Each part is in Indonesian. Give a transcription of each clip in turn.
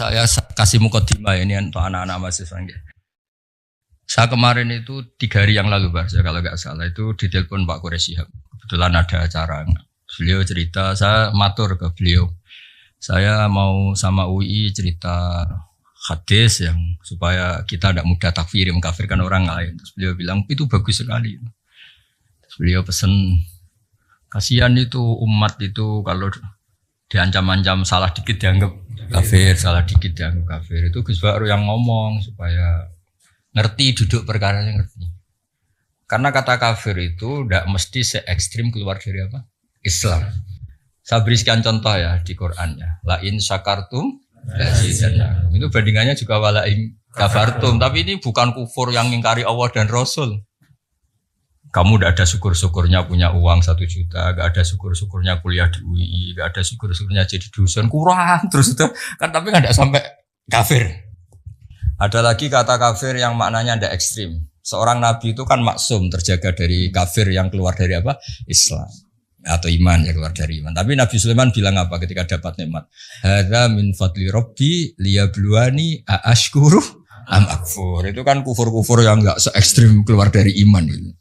saya kasih mukadimah ini untuk anak-anak mahasiswa. Saya kemarin itu 3 hari yang lalu, Pak, kalau nggak salah itu ditelepon Pak Quraisy Shihab. Kebetulan ada acara. Beliau cerita, saya matur ke beliau. Saya mau sama UI cerita hadis yang supaya kita tidak mudah takfiri, mengkafirkan orang lain. Terus beliau bilang itu bagus sekali. Terus beliau pesan, kasihan itu umat itu kalau diancam-ancam salah dikit dianggap kafir, salah dikit dianggap kafir. Itu Gus Bakru yang ngomong supaya ngerti duduk perkaranya ngerti. Karena kata kafir itu tidak mesti se-ekstrim keluar dari apa? Islam. Saya beri sekian contoh ya di Qur'annya. La in syakartum lazidannakum. Itu bandingannya juga wala in kafartum. Tapi ini bukan kufur yang mengingkari Allah dan Rasul. Kamu tidak ada syukur-syukurnya punya uang 1 juta, gak ada syukur-syukurnya kuliah di UI, gak ada syukur-syukurnya jadi dosen, kurang terus itu kan, tapi nggak sampai kafir. Ada lagi kata kafir yang maknanya tidak ekstrim. Seorang nabi itu kan maksum, terjaga dari kafir yang keluar dari apa? Islam atau iman yang keluar dari iman. Tapi Nabi Sulaiman bilang apa ketika dapat nikmat? Hadza min fadli rabbi liyabluwani aashkuru am akfur. Itu kan kufur-kufur yang enggak se-ekstrim keluar dari iman itu.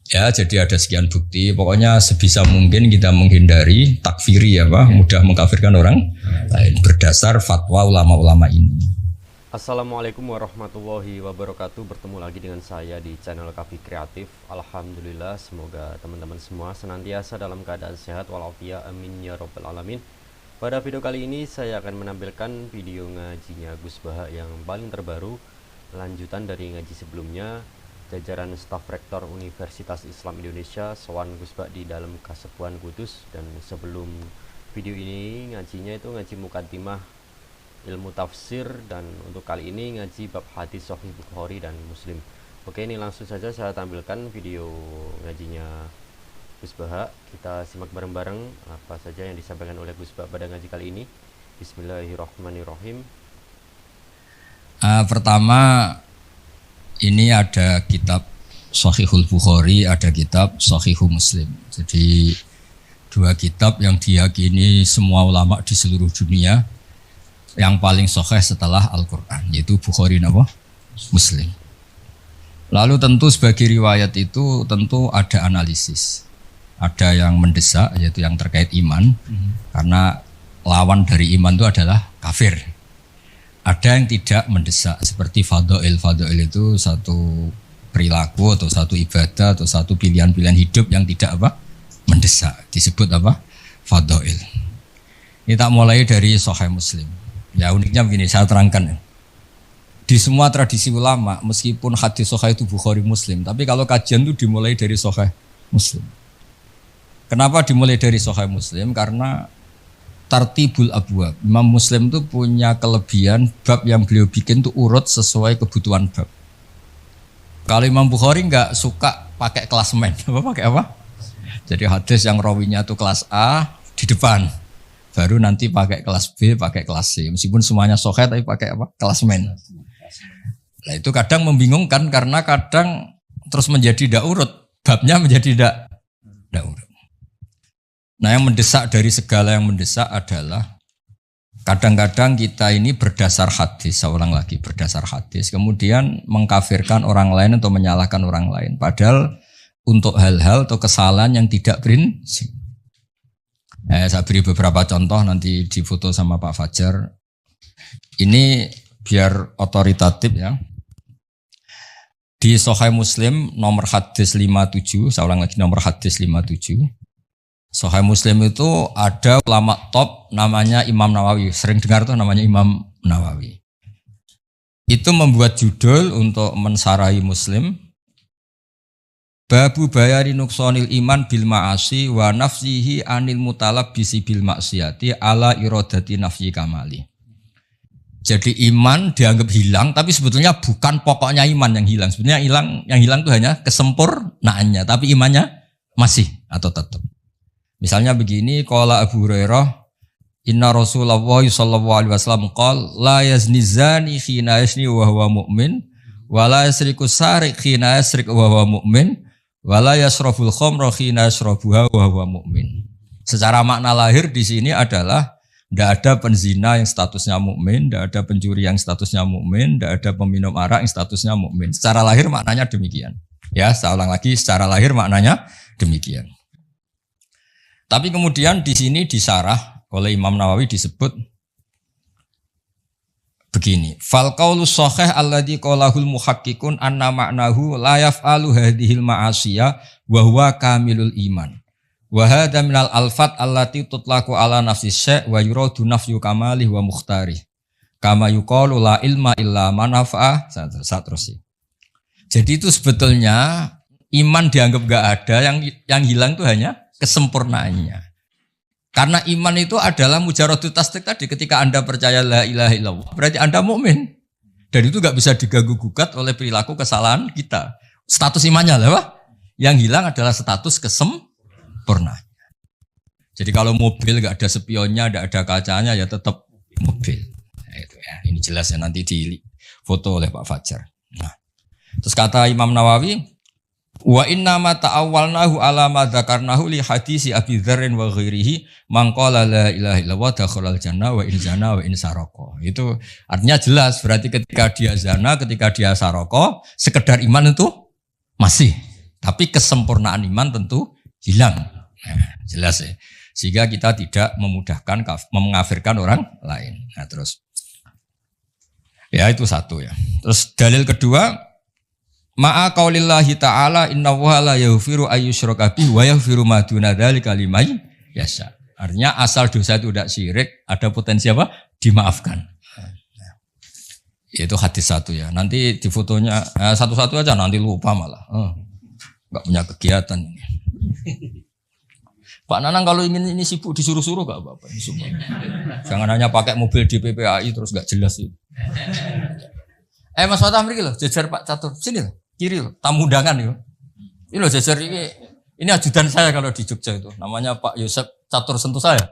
Ya, jadi ada sekian bukti. Pokoknya sebisa mungkin kita menghindari takfiri ya, Pak, mudah mengkafirkan orang lain berdasar fatwa ulama-ulama ini. Assalamualaikum warahmatullahi wabarakatuh. Bertemu lagi dengan saya di channel Kafi Kreatif. Alhamdulillah, semoga teman-teman semua senantiasa dalam keadaan sehat walafiat, amin ya rabbal alamin. Pada video kali ini saya akan menampilkan video ngajinya Gus Baha yang paling terbaru, lanjutan dari ngaji sebelumnya. Jajaran staf rektor Universitas Islam Indonesia sowan Gus Baha di dalam Kasepuhan Kudus. Dan sebelum video ini ngajinya itu ngaji mukaddimah ilmu tafsir, dan untuk kali ini ngaji bab hadis Sahih Bukhari dan Muslim. Oke, ini langsung saja saya tampilkan video ngajinya Gus Baha. Kita simak bareng-bareng apa saja yang disampaikan oleh Gus Baha pada ngaji kali ini. Bismillahirrahmanirrahim. Pertama, ini ada kitab Sahihul Bukhari, ada kitab Sahihul Muslim. Jadi 2 kitab yang diyakini semua ulama di seluruh dunia yang paling sahih setelah Al-Quran, yaitu Bukhari dan Muslim. Lalu tentu sebagai riwayat itu tentu ada analisis. Ada yang mendesak, yaitu yang terkait iman, karena lawan dari iman itu adalah kafir. Ada yang tidak mendesak, seperti fadha'il. Fadha'il itu satu perilaku atau satu ibadah atau satu pilihan-pilihan hidup yang tidak mendesak, disebut fadha'il. Ini tak mulai dari Sahih Muslim. Ya uniknya begini, saya terangkan ya. Di semua tradisi ulama, meskipun hadis Sahih itu Bukhari Muslim, tapi kalau kajian itu dimulai dari Sahih Muslim. Kenapa dimulai dari Sahih Muslim? Karena tartibul abwab. Imam Muslim itu punya kelebihan, bab yang beliau bikin itu urut sesuai kebutuhan bab. Kalau Imam Bukhari enggak suka pakai klasemen. Pakai apa? Jadi hadis yang rawinya itu kelas A di depan. Baru nanti pakai kelas B, pakai kelas C. Meskipun semuanya sahih tapi pakai apa? Klasemen. Nah, itu kadang membingungkan karena kadang terus menjadi tidak urut. Babnya menjadi tidak urut. Nah, yang mendesak dari segala yang mendesak adalah kadang-kadang kita ini berdasar hadis, saya ulang lagi, berdasar hadis, kemudian mengkafirkan orang lain atau menyalahkan orang lain. Padahal untuk hal-hal atau kesalahan yang tidak prinsip. Saya beri beberapa contoh nanti difoto sama Pak Fajar. Ini biar otoritatif ya. Di Sahih Muslim nomor hadis 57, saya ulang lagi nomor hadis 57. Sahih Muslim itu ada ulama top namanya Imam Nawawi. Sering dengar tuh namanya Imam Nawawi. Itu membuat judul untuk mensarahi Muslim. Babu bayari nuksonil iman bil ma'asi wa nafsihi anil mutalabbisi bil maksiati ala irodati nafyi kamali. Jadi iman dianggap hilang, tapi sebetulnya bukan pokoknya iman yang hilang. Sebetulnya yang hilang itu hanya kesempurnaannya, tapi imannya masih atau tetap. Misalnya begini, qala Abu Hurairah, inna Rasulullah sallallahu alaihi wasallam qala la yazni zani khina yazni wa huwa mu'min wa la yasriku sariq khina yasriq wa huwa mu'min wa la yasrabul khamra khina yasrabuha wa huwa mu'min. Secara makna lahir di sini adalah Tidak ada penzina yang statusnya mukmin, tidak ada pencuri yang statusnya mukmin, tidak ada peminum arak yang statusnya mukmin. Secara lahir maknanya demikian. Ya, saya ulang lagi, secara lahir maknanya demikian. Tapi kemudian di sini disarah oleh Imam Nawawi disebut begini. Fal qaulu shahih alladzi qalahul muhaqqiqun anna ma'nahu la yaf'alu hadhil ma'asiya wa huwa kamilul iman. Wa hadza minal alfat allati tutlaqu ala nafsi syai' wa yuradu nafyu kamalih wa mukhtarih. Kama yuqalu la ilma illa man nafa'a. Terus. Jadi itu sebetulnya iman dianggap enggak ada, yang hilang itu hanya kesempurnaannya. Karena iman itu adalah mujaradut tasdik tadi, ketika Anda percaya la ilaha illallah berarti Anda mukmin. Dan itu enggak bisa diganggu gugat oleh perilaku kesalahan kita. Status imannya apa? Yang hilang adalah status kesempurnaan. Jadi kalau mobil enggak ada spionnya, enggak ada kacanya ya tetap mobil. Nah, itu ya. Ini jelas ya nanti di foto oleh Pak Fajar. Nah, terus kata Imam Nawawi, wa inna ma ta'awwalnahu ala ma dzakarnahu li hadisi Abi Dzar wa ghairihi man qala la ilaha illallah dakhalal jannah wa in zana wa in saraqa. Itu artinya jelas, berarti ketika dia zina, ketika dia saraqa, sekedar iman itu masih, tapi kesempurnaan iman tentu hilang. Nah, jelas ya. Sehingga kita tidak memudahkan mengkafirkan orang lain. Nah, terus ya itu satu ya. Terus dalil kedua, ma'a qaulillahi ta'ala innallaha la yaghfiru ayyushraka bihi wa yaghfiru ma duna dzalika liman yasha. Artinya asal dosa itu tidak syirik, ada potensi apa? Dimaafkan. Itu hadis satu ya. Nanti di fotonya satu-satu aja, nanti lupa malah. Enggak punya kegiatan. Pak Nanang kalau ingin ini sibuk disuruh-suruh enggak apa-apa. Jangan hanya pakai mobil di PPAI terus enggak jelas itu. Mas Fatah mriki lho, jejer Pak Catur. Sini lho, kiri lho, tamu undangan yo. Ini lho jejer ini ajudan saya kalau di Jogja itu. Namanya Pak Yosef Catur sentuh saya.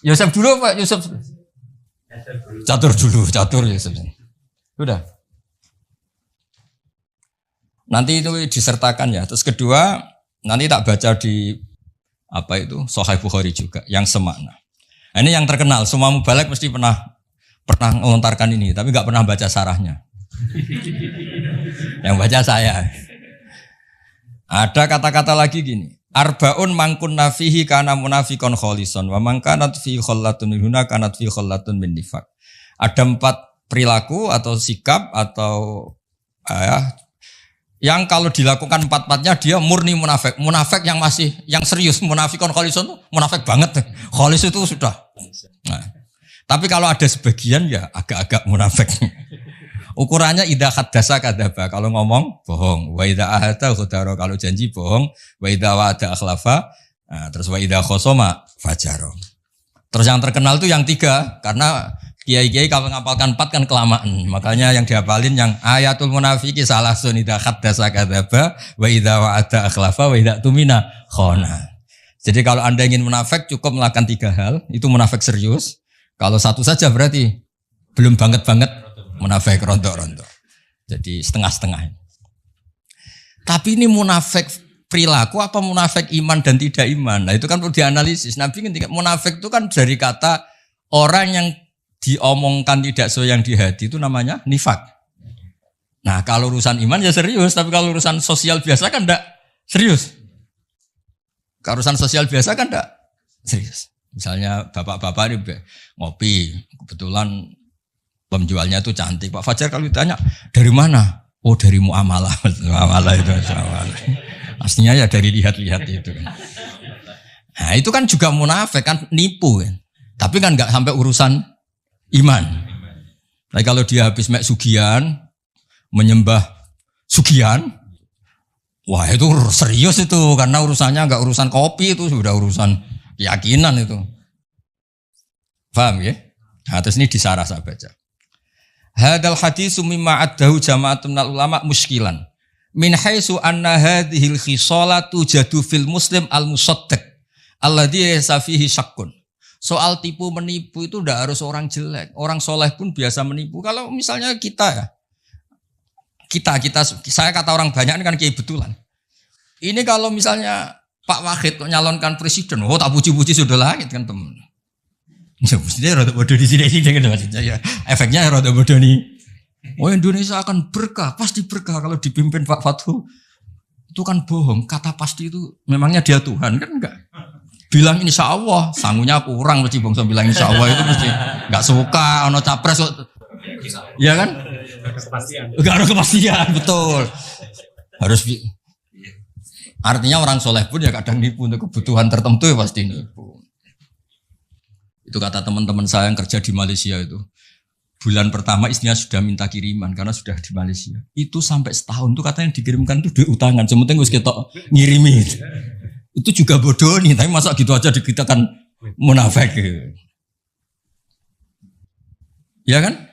Yosef dulu Pak Yosef. Catur dulu, Catur Yosef. Sudah. Nanti itu disertakan ya. Terus kedua, nanti tak baca di apa itu Sahih Bukhari juga yang semakna. Nah, ini yang terkenal, semua mubalek mesti pernah melontarkan ini, tapi nggak pernah baca sarahnya. Yang baca saya. Ada kata-kata lagi gini. Arbaun mangkun nafihi kana munafikon kholison wa mangkanat fi khollatun minhuna kanat fi khollatun min nifaq. Ada 4 perilaku atau sikap atau yang kalau dilakukan 4-4-nya dia murni munafik. Munafik yang masih yang serius, munafikon kholison itu munafik banget. Kholis itu sudah. Nah, tapi kalau ada sebagian ya agak-agak munafik. Ukurannya idza haddasa kadzaba, kalau ngomong bohong, wa idza ahada ghadara, kalau janji bohong, wa idza wa'ada akhlafa, terus wa idza khosoma fajara. Terus yang terkenal itu yang 3, karena kiai-kiai kalau ngapalkan 4 kan kelamaan. Makanya yang dihafalin yang ayatul munafiki salasun idza haddasa kadzaba, wa idza wa'ada akhlafa, wa idza tumina khana. Jadi kalau Anda ingin munafik cukup melakukan 3 hal, itu munafik serius. Kalau 1 saja berarti belum banget-banget munafik rontok-rontok. Jadi setengah-setengah. Tapi ini munafik perilaku apa munafik iman dan tidak iman? Nah itu kan perlu dianalisis. Nabi ketika munafik itu kan dari kata orang yang diomongkan tidak sesuai yang di hati itu namanya nifak. Nah kalau urusan iman ya serius, tapi kalau urusan sosial biasa kan enggak serius. Kalau urusan sosial biasa kan enggak serius. Misalnya bapak-bapak ini ngopi, kebetulan penjualnya itu cantik. Pak Fajar kalau ditanya, dari mana? Oh dari muamalah. Muamalah itu. Aslinya ya dari lihat-lihat itu. Nah itu kan juga munafik kan, nipu kan. Tapi kan enggak sampai urusan iman. Nah kalau dia habis mek sugihan, menyembah sugihan, wah itu serius itu. Karena urusannya enggak urusan kopi, itu sudah urusan keyakinan itu. Paham ya? Nah, terus ini disarah saya baca. Hadal haditsu mimma addahu jama'atun minal ulama muskilan. Min haitsu anna hadhil khisalatu jadu fil muslim al-musaddiq alladhi laysa fihi syakkun. Soal tipu menipu itu tidak harus orang jelek. Orang soleh pun biasa menipu. Kalau misalnya kita saya kata orang banyak ini kan kiai betulan. Ini kalau misalnya Pak Wahid nyalonkan presiden, oh tak puji-puji sudah langit kan teman. Ya mestinya rada bodoh di sini kan maksudnya ya. Efeknya rada bodoh nih. Oh Indonesia akan berkah, pasti berkah kalau dipimpin Pak Fathu. Itu kan bohong. Kata pasti itu memangnya dia Tuhan kan enggak? Bilang insya Allah, sangunya kurang mesti bangsa bilang insya Allah itu mesti enggak suka ono capres. Ya kan? Enggak ada kepastian, betul. Harus artinya orang soleh pun ya kadang nipu untuk kebutuhan tertentu ya pasti nipu. Itu kata teman-teman saya yang kerja di Malaysia itu. Bulan pertama istrinya sudah minta kiriman karena sudah di Malaysia. Itu sampai setahun tuh katanya dikirimkan tuh duit utangan. Sementing harus kita ngirimi. Itu juga bodoh nih. Tapi masa gitu aja kita kan munafik. Ya kan?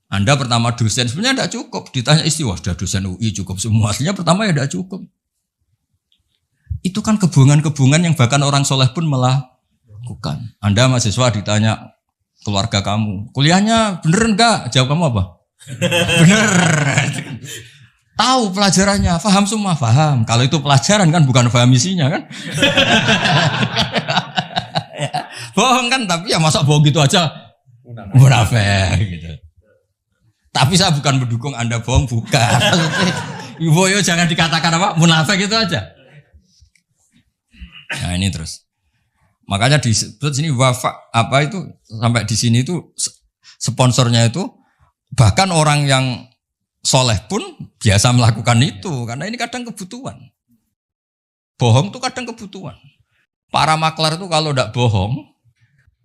Anda pertama dosen sebenarnya tidak cukup. Ditanya istri, wah sudah dosen UI cukup semua. Aslinya pertama ya tidak cukup. Itu kan kebohongan-kebohongan yang bahkan orang soleh pun melakukan. Anda mahasiswa ditanya keluarga kamu, kuliahnya bener enggak? Jawab kamu apa? Bener. Tahu pelajarannya, paham semua, paham. Kalau itu pelajaran kan bukan paham isinya kan? Bohong kan, tapi ya masa bohong gitu aja? Munafik gitu. Tapi saya bukan mendukung Anda bohong, bukan. Ibu yo jangan dikatakan apa? Munafik itu aja. Nah ini terus. Makanya disebut sini wafa apa itu sampai di sini itu sponsornya itu bahkan orang yang soleh pun biasa melakukan itu karena ini kadang kebutuhan. Bohong itu kadang kebutuhan. Para maklar itu kalau tidak bohong,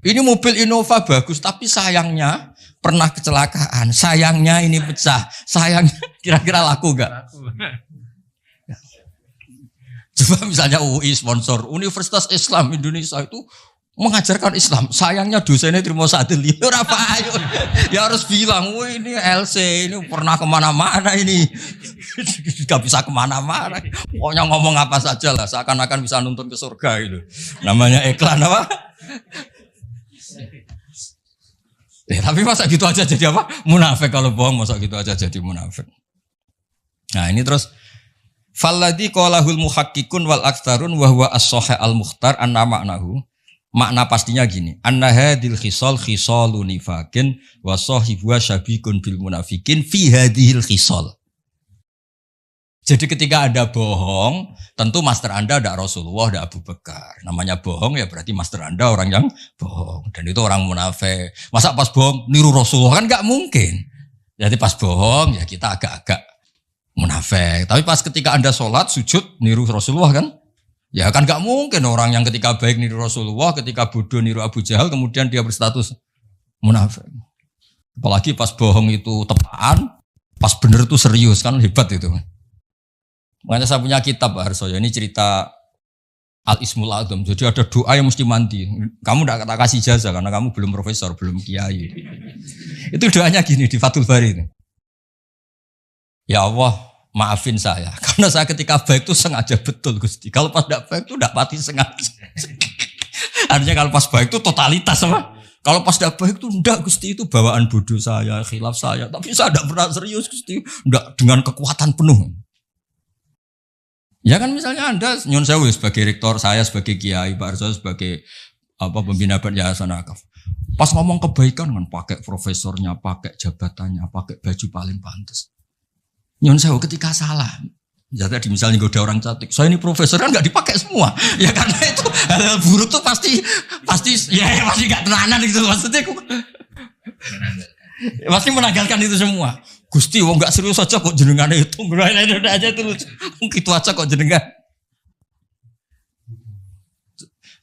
ini mobil Innova bagus tapi sayangnya pernah kecelakaan, sayangnya ini pecah, sayangnya kira-kira laku enggak? Coba misalnya UI sponsor Universitas Islam Indonesia itu mengajarkan Islam. Sayangnya dosennya terima satu liur apa ayo. Ya harus bilang, wah ini LC ini pernah kemana-mana ini. Gak bisa kemana-mana. Pokoknya ngomong apa saja lah. Seakan-akan bisa nuntun ke surga itu. Namanya iklan apa? Tapi masa gitu aja jadi apa? Munafik kalau bohong masa gitu aja jadi munafik. Nah ini terus. Falladhi qalahul muhakkikun wal aktsarun wa huwa as-sahih al-mukhtar anna ma'nahu. Makna pastinya gini, anna hadhil khisal khisalun nifaqin wa sahibuha syabikun bil munafikin fi hadhil khisal. Jadi ketika ada bohong, tentu master Anda ada Rasulullah, ada Abu Bakar. Namanya bohong ya berarti master Anda orang yang bohong dan itu orang munafik. Masa pas bohong niru Rasulullah kan enggak mungkin. Jadi pas bohong ya kita agak-agak munafik. Tapi pas ketika Anda sholat, sujud, niru Rasulullah kan? Ya kan gak mungkin orang yang ketika baik niru Rasulullah, ketika bodoh niru Abu Jahal, kemudian dia berstatus munafik. Apalagi pas bohong itu tepaan, pas bener itu serius, kan hebat itu. Makanya saya punya kitab Pak Harsoyo, ini cerita Al-Ismul Adzam. Jadi ada doa yang mesti mandi. Kamu gak kasih jasa karena kamu belum profesor, belum kiai. Itu doanya gini di Fathul Bari itu. Ya Allah, maafin saya. Karena saya ketika baik itu sengaja betul Gusti. Kalau pas tidak baik itu tidak pati sengaja. Artinya kalau pas baik itu totalitas apa? Kalau pas tidak baik itu tidak Gusti, itu bawaan bodoh saya, khilaf saya. Tapi saya tidak pernah serius Gusti. Tidak dengan kekuatan penuh. Ya kan misalnya Anda, Nyon Sewu sebagai rektor, saya sebagai kiai, Pak Arso sebagai pembina Yayasan Akaf. Pas ngomong kebaikan kan pakai profesornya, pakai jabatannya, pakai baju paling pantas. Nyon Sewu ketika salah, jadi misalnya goda orang cantik, saya ini profesor kan nggak dipakai semua, ya karena itu hal buruk tuh pasti ya pasti nggak tenanan gitu maksudnya, pasti menanggalkan itu semua. Gusti, wong nggak serius aja kok jenengan itu, udah aja itu gitu aja kok jenengan.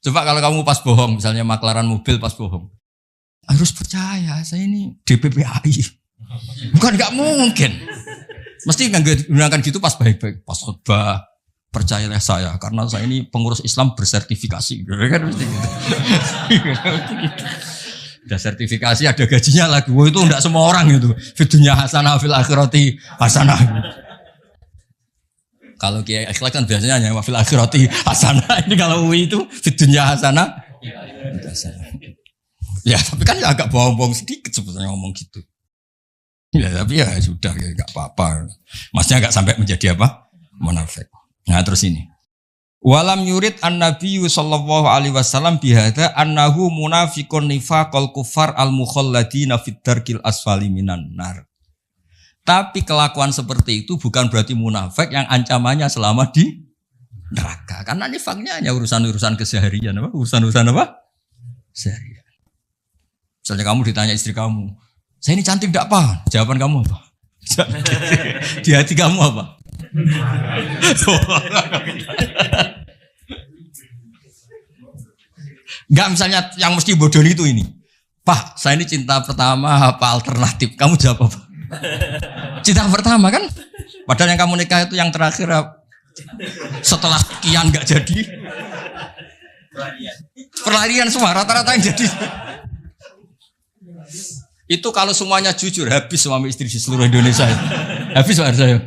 Coba kalau kamu pas bohong, misalnya maklaran mobil pas bohong, harus percaya saya ini DPPAI, bukan nggak mungkin. Mesti gunakan gitu pas baik-baik, pas khutbah, percayalah saya karena saya ini pengurus Islam bersertifikasi, kan mesti gitu. Ada sertifikasi, ada gajinya lagi. Wah itu enggak semua orang itu. Fidunya hasanah fil akhirati hasanah. Kalau kiai akhlak kan biasanya hanya fil akhirati hasanah. Ini kalau UI itu fidunya hasanah. Ya tapi kan ya agak bohong-bohong sedikit sebetulnya ngomong gitu. Ya tapi ya sudah ya enggak apa-apa. Maksudnya enggak sampai menjadi apa? Munafik. Nah terus ini. Walam yurid an-nabiyyu sallallahu alaihi wasallam bihadza annahu munafiqun nifaqal kufar al-mukhalladina fid darkil asfali minan nar. Tapi kelakuan seperti itu bukan berarti munafik yang ancamannya selama di neraka. Karena nifaknya hanya urusan-urusan keseharian, apa? Urusan-urusan apa? Seharian. Misalnya kamu ditanya istri kamu, saya ini cantik tidak apa? Jawaban kamu apa? Di hati kamu apa? Enggak, misalnya yang mesti bodoh itu ini. Pak, saya ini cinta pertama apa alternatif? Kamu jawab apa? Cinta pertama kan? Padahal yang kamu nikah itu yang terakhir setelah sekian enggak jadi. Perlarian semua rata-rata yang jadi. Itu kalau semuanya jujur habis suami istri di seluruh Indonesia. Habis Pak saya.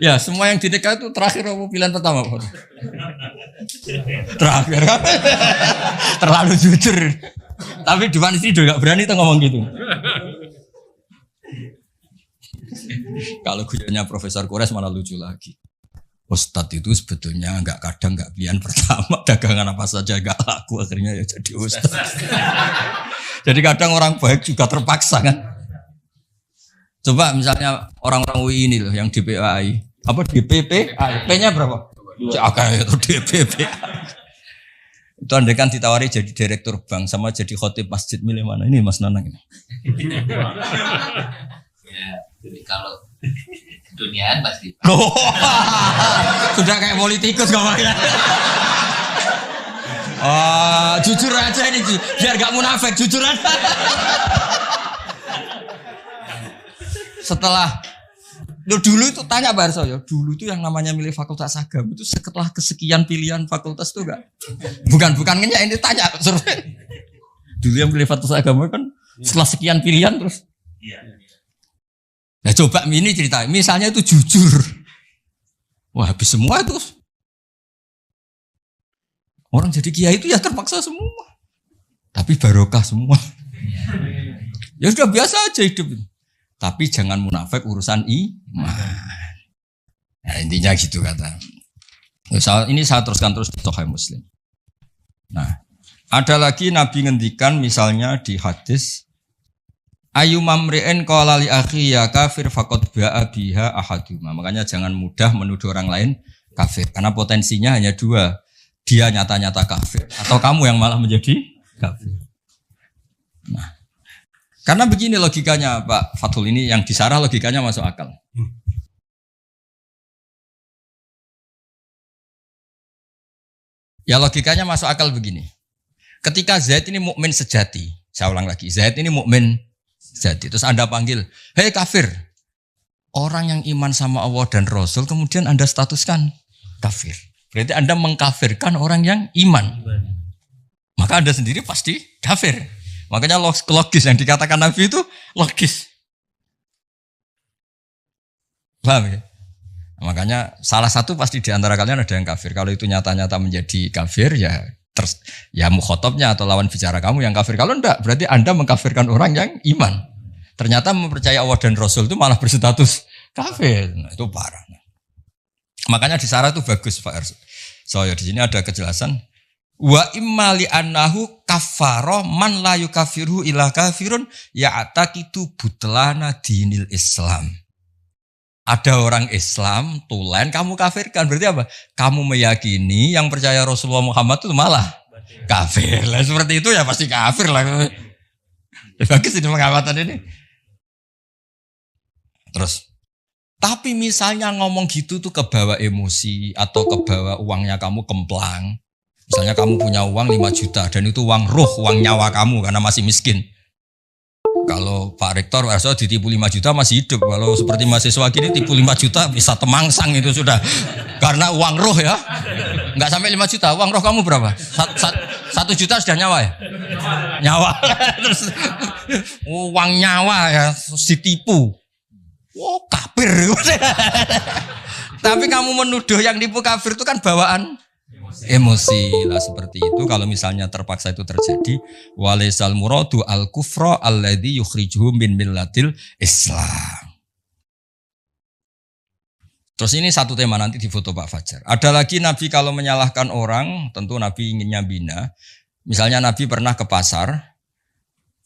Ya, semua yang dinikah itu terakhir apa pilihan pertama Pak? Terakhir kan? Terlalu jujur. Tapi depan istri juga gak berani tuh ngomong gitu. Kalau guyonnya Profesor Kores malah lucu lagi. Ustadz itu sebetulnya kadang nggak pilihan pertama, dagangan apa saja nggak laku akhirnya ya jadi ustadz. Jadi kadang orang baik juga terpaksa kan. Coba misalnya orang-orang UI ini loh yang DPAI, apa DPP, P-nya berapa? Cakap itu DPP. Itu andai kan ditawari jadi direktur bank sama jadi khotib masjid milih mana? Ini Mas Nanang ini. Ya, jadi kalau duniaan pasti. Sudah kayak politikus ngomongnya. Jujur aja ini, biar gak munafik, jujur aja. Setelah dulu itu tanya Pak Arso ya, dulu itu yang namanya milih fakultas agama itu setelah kesekian pilihan fakultas itu enggak. Bukan ngenyak ini tanya. Dulu yang milih fakultas agama kan setelah sekian pilihan terus. Iya. Nah coba ini cerita, misalnya itu jujur. Wah habis semua itu. Orang jadi kiai itu ya terpaksa semua. Tapi barokah semua. Ya sudah biasa aja hidup. Tapi jangan munafik urusan iman. Nah intinya gitu kata. Ini saya teruskan terus di Sahih Muslim. Nah ada lagi Nabi ngendikan misalnya di hadis. Ayu mamri'en qala li akhi ya kafir faqad ba'a biha ahaduma. Makanya jangan mudah menuduh orang lain kafir karena potensinya hanya dua. Dia nyata-nyata kafir atau kamu yang malah menjadi kafir. Nah, karena begini logikanya Pak Fathul ini yang disarah logikanya masuk akal. Ya logikanya masuk akal begini. Ketika Zaid ini mukmin sejati, saya ulang lagi, Zaid ini mukmin jadi terus Anda panggil, hei kafir. Orang yang iman sama Allah dan Rasul kemudian Anda statuskan kafir. Berarti Anda mengkafirkan orang yang iman. Maka Anda sendiri pasti kafir. Makanya logis yang dikatakan Nabi itu logis. Paham ya? Makanya salah satu pasti di antara kalian ada yang kafir. Kalau itu nyata-nyata menjadi kafir ya mukhotabnya atau lawan bicara kamu yang kafir. Kalau enggak, berarti Anda mengkafirkan orang yang iman. Ternyata mempercayai Allah dan Rasul itu malah berstatus kafir. Nah, itu parah. Makanya di Sarah itu bagus Pak Erso. Soalnya di sini ada kejelasan. Wa imma li annahu kaffara man la yukafiru ila kafirun ya'taqidu butlana dinil Islam. Ada orang Islam, tulen, kamu kafirkan. Berarti apa? Kamu meyakini yang percaya Rasulullah Muhammad itu malah kafir. Lah seperti itu ya pasti kafir lah. Bagus ini pengamatan ini. Terus, tapi misalnya ngomong gitu tuh kebawa emosi atau kebawa uangnya kamu kemplang. Misalnya kamu punya uang 5 juta dan itu uang ruh, uang nyawa kamu karena masih miskin. Kalau Pak Rektor ditipu 5 juta masih hidup. Kalau seperti mahasiswa gini tipu 5 juta bisa temangsang itu sudah. Karena uang roh ya. Enggak sampai 5 juta. Uang roh kamu berapa? 1 juta sudah nyawa ya? Nyawa. Terus uang nyawa ya ditipu. Oh kafir. Tapi kamu menuduh yang tipu kafir itu kan bawaan emosi lah seperti itu. Kalau misalnya terpaksa itu terjadi, walaisal muradu al kufra alladzi yukhrijuhum min millatil Islam. Terus ini satu tema nanti di foto Pak Fajar. Ada lagi Nabi kalau menyalahkan orang, tentu Nabi inginnya bina. Misalnya Nabi pernah ke pasar.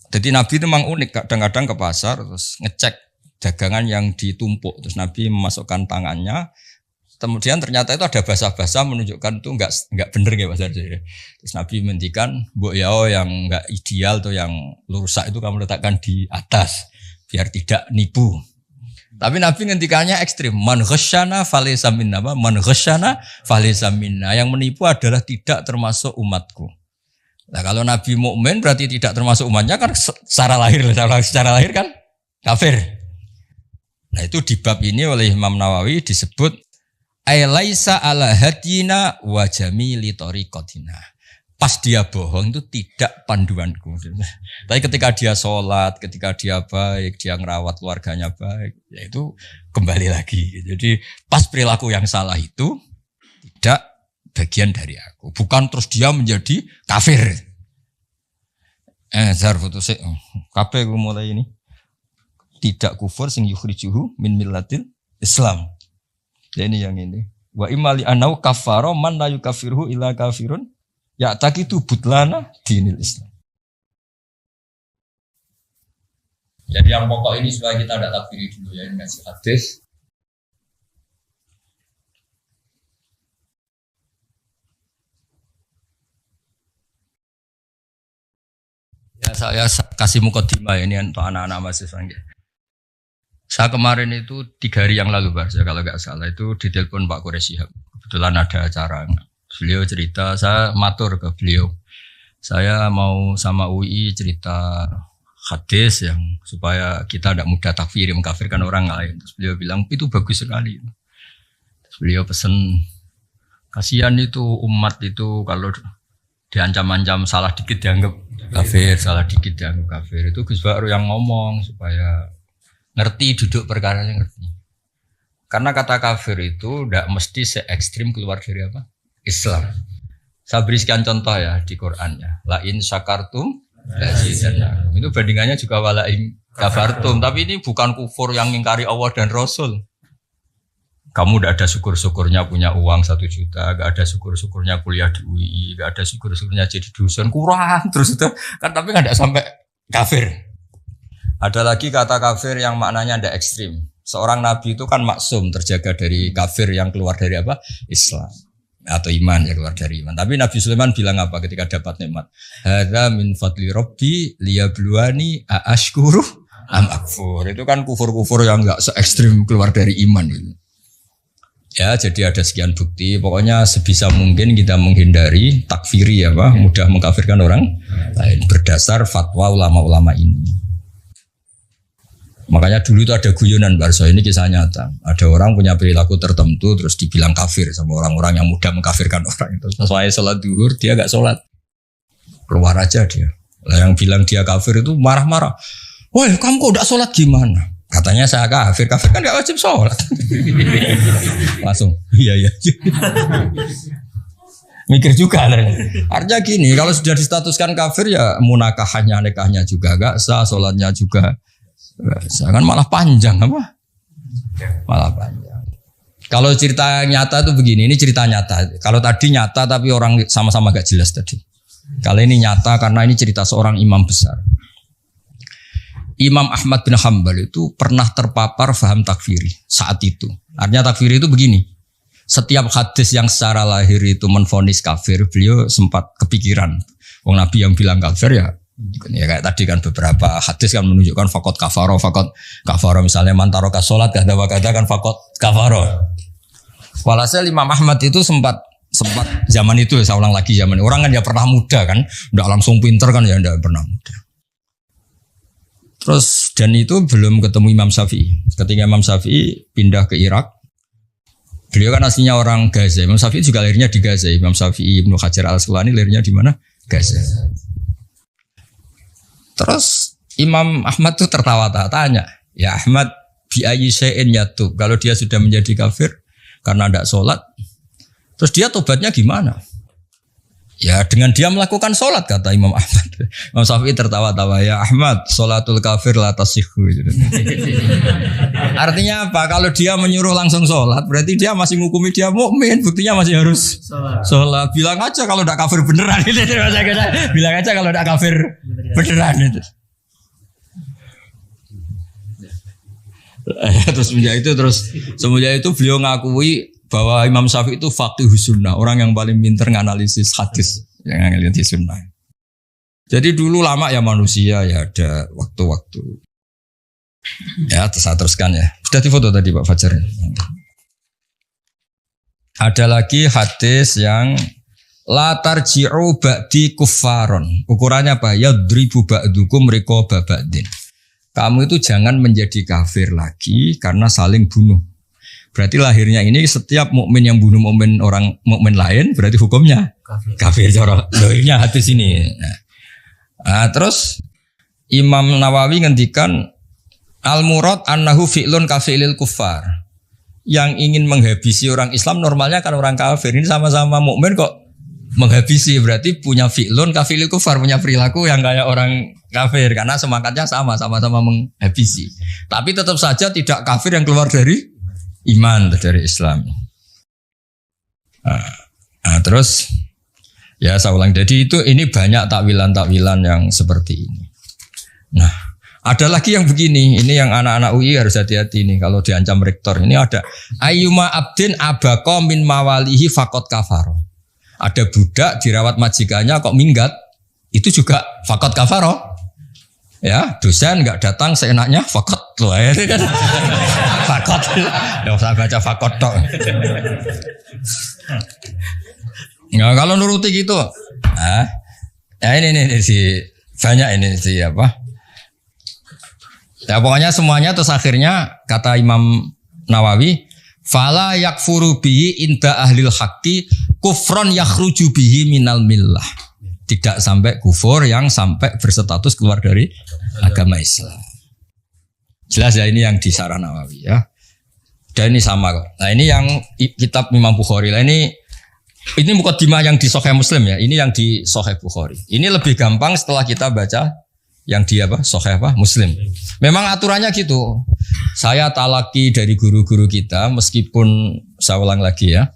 Jadi Nabi itu memang unik, kadang-kadang ke pasar terus ngecek dagangan yang ditumpuk. Terus Nabi memasukkan tangannya. Kemudian ternyata itu ada basah-basah menunjukkan itu enggak benar ya Pak Fajar. Terus Nabi menghentikan, "Mbok yao yang enggak ideal atau yang rusak itu kamu letakkan di atas biar tidak nipu." Tapi Nabi ngendikannya ekstrim. Man ghasyana falaysa minna. Man ghasyana falaysa minna. Yang menipu adalah tidak termasuk umatku. Nah kalau Nabi mukmin berarti tidak termasuk umatnya kan secara lahir kan kafir. Nah itu di bab ini oleh Imam Nawawi disebut Ailaisa ala hadina wa jamili tariqatina. Pas dia bohong itu tidak panduanku. Tapi ketika dia sholat, ketika dia baik, dia ngerawat keluarganya baik, ya itu kembali lagi. Jadi pas perilaku yang salah itu tidak bagian dari aku. Bukan terus dia menjadi kafir. Zarfutusik. Kabeh mulai ini. Tidak kufur sing yukhrijuhu min millatil Islam. Ya ini yang ini. Wa imali anau kafaro man la yukafirhu illa kafirun. Ya tak itu butlana dinil Islam. Jadi yang pokok ini supaya kita tidak takfiri dulu ya, ini ngasih hadis. Ya saya kasih mukadimah ini untuk anak-anak mahasiswa. Saya kemarin itu 3 hari yang lalu Bar, kalau nggak salah itu ditelepon Pak Quraish Shihab. Kebetulan ada acara. Beliau cerita, saya matur ke beliau. Saya mau sama UI cerita hadis yang supaya kita tidak mudah takfir, mengkafirkan orang lain. Terus beliau bilang, itu bagus sekali. Terus beliau pesan, kasihan itu umat itu kalau diancam-ancam salah dikit dianggap kafir, salah dikit dianggap kafir. Itu Gus Baru yang ngomong supaya ngerti duduk perkaranya ngerti. Karena kata kafir itu tidak mesti se-ekstrim keluar dari apa? Islam. Saya berikan contoh ya di Qurannya. La in syakartum lazidannakum. Itu bandingannya juga wala in kafartum. Tapi ini bukan kufur yang mengingkari Allah dan Rasul. Kamu tidak ada syukur-syukurnya punya uang 1 juta, gak ada syukur-syukurnya kuliah di UI, gak ada syukur-syukurnya jadi dusun, kurang terus itu kan, tapi kan tidak sampai kafir. Ada lagi kata kafir yang maknanya tidak ekstrim. Seorang nabi itu kan maksum, terjaga dari kafir yang keluar dari apa? Islam. Atau iman ya keluar dari iman. Tapi Nabi Sulaiman bilang apa ketika dapat nikmat? Hadza min fadli rabbi liyabluwani aashkuru am akfur. Itu kan kufur-kufur yang enggak se-ekstrim keluar dari iman itu. Ya, jadi ada sekian bukti. Pokoknya sebisa mungkin kita menghindari takfiri ya, Pak, mudah mengkafirkan orang lain berdasar fatwa ulama-ulama ini. Makanya dulu itu ada guyonan Barso, ini kisah nyata. Ada orang punya perilaku tertentu terus dibilang kafir sama orang-orang yang mudah mengkafirkan orang itu. Sesuai sholat duhur dia gak sholat, keluar aja dia. Lah yang bilang dia kafir itu marah-marah. Wah kamu kok gak sholat gimana? Katanya saya kafir kan gak wajib sholat. Langsung iya. Mikir juga artinya gini, kalau sudah distatuskan kafir ya munakahnya nikahnya juga gak sah, sholatnya juga kan malah panjang apa? Malah panjang. Kalau cerita nyata itu begini, ini cerita nyata. Kalau tadi nyata tapi orang sama-sama gak jelas tadi. Kalau ini nyata karena ini cerita seorang imam besar. Imam Ahmad bin Hanbal itu pernah terpapar faham takfiri saat itu. Artinya takfiri itu begini. Setiap hadis yang secara lahir itu menvonis kafir, beliau sempat kepikiran. Wong Nabi yang bilang kafir ya kayak tadi kan beberapa hadis kan menunjukkan fakot kafaro misalnya mantaroka sholat kata kan fakot kafaro. Walhasil Imam Ahmad itu sempat zaman itu saya ulang lagi zaman orang kan ya pernah muda kan, udah langsung pinter kan ya udah pernah muda. Terus dan itu belum ketemu Imam Syafi'i. Ketika Imam Syafi'i pindah ke Irak, beliau kan aslinya orang Gaza. Imam Syafi'i juga lahirnya di Gaza. Imam Syafi'i Ibnu Hajar Al-Asqalani lahirnya di mana? Gaza. Terus Imam Ahmad tuh tertawa-tawa tanya, ya Ahmad bi ayyi syai'in yatub. Kalau dia sudah menjadi kafir karena tidak sholat, terus dia tobatnya gimana? Ya dengan dia melakukan sholat kata Imam Ahmad. Imam Syafi'i tertawa-tawa, ya Ahmad, sholatul kafir la tasihhu. Artinya apa? Kalau dia menyuruh langsung sholat, berarti dia masih ngukumi dia mukmin. Buktinya masih harus sholat. Bilang aja kalau tidak kafir beneran. Bilang aja kalau tidak kafir beneran itu. Terus semenjak itu beliau ngakui bahwa Imam Syafi'i itu faqihus sunnah, orang yang paling pintar nganalisis hadis, yang nganalisis sunnah. Jadi dulu lama ya manusia ya ada waktu-waktu. Ya saya teruskan ya. Sudah difoto tadi Pak Fajar. Ada lagi hadis yang la tarji'u ba'di kuffaron. Ukurannya apa? Yadribu ba'dukum riqaba ba'din. Kamu itu jangan menjadi kafir lagi karena saling bunuh. Berarti lahirnya ini setiap mukmin yang bunuh orang mukmin lain berarti hukumnya kafir. Lahirnya hadis ini. Nah, terus Imam Nawawi ngendikan al-murad annahu fi'lun kafilil kuffar. Yang ingin menghabisi orang Islam normalnya kan orang kafir. Ini sama-sama mukmin kok menghabisi, berarti punya fi'lun kafilil kuffar, punya perilaku yang kayak orang kafir karena semangatnya sama-sama menghabisi. Tapi tetap saja tidak kafir yang keluar dari iman, dari Islam. Nah, terus ya saya ulang. Jadi ini banyak takwilan-takwilan yang seperti ini. Nah, ada lagi yang begini. Ini yang anak-anak UI harus hati-hati nih kalau diancam rektor. Ini ada ayyuma abdin abaqo min mawalihi faqad kafaro. Ada budak dirawat majikannya kok minggat, itu juga faqad kafaro. Ya, dosen nggak datang seenaknya fakot loh ya kan. Fakot. Enggak usah baca fakot tok. Nggak kalau nuruti gitu. Ya ini si banyak ini si apa? Ya pokoknya semuanya terus akhirnya kata Imam Nawawi, fala yakfuru bihi inda ahlil haqqi kufron yakhruju bihi minal millah. Tidak sampai kufur yang sampai berstatus keluar dari agama Islam. Jelas ya ini yang di Syarah Nawawi ya. Dan ini sama kok. Nah ini yang kitab Imam Bukhari. Nah ini mukaddimah yang di Sahih Muslim ya. Ini yang di Sahih Bukhari. Ini lebih gampang setelah kita baca yang di apa? Sahih apa? Muslim. Memang aturannya gitu. Saya talaki dari guru-guru kita meskipun saya ulang lagi ya.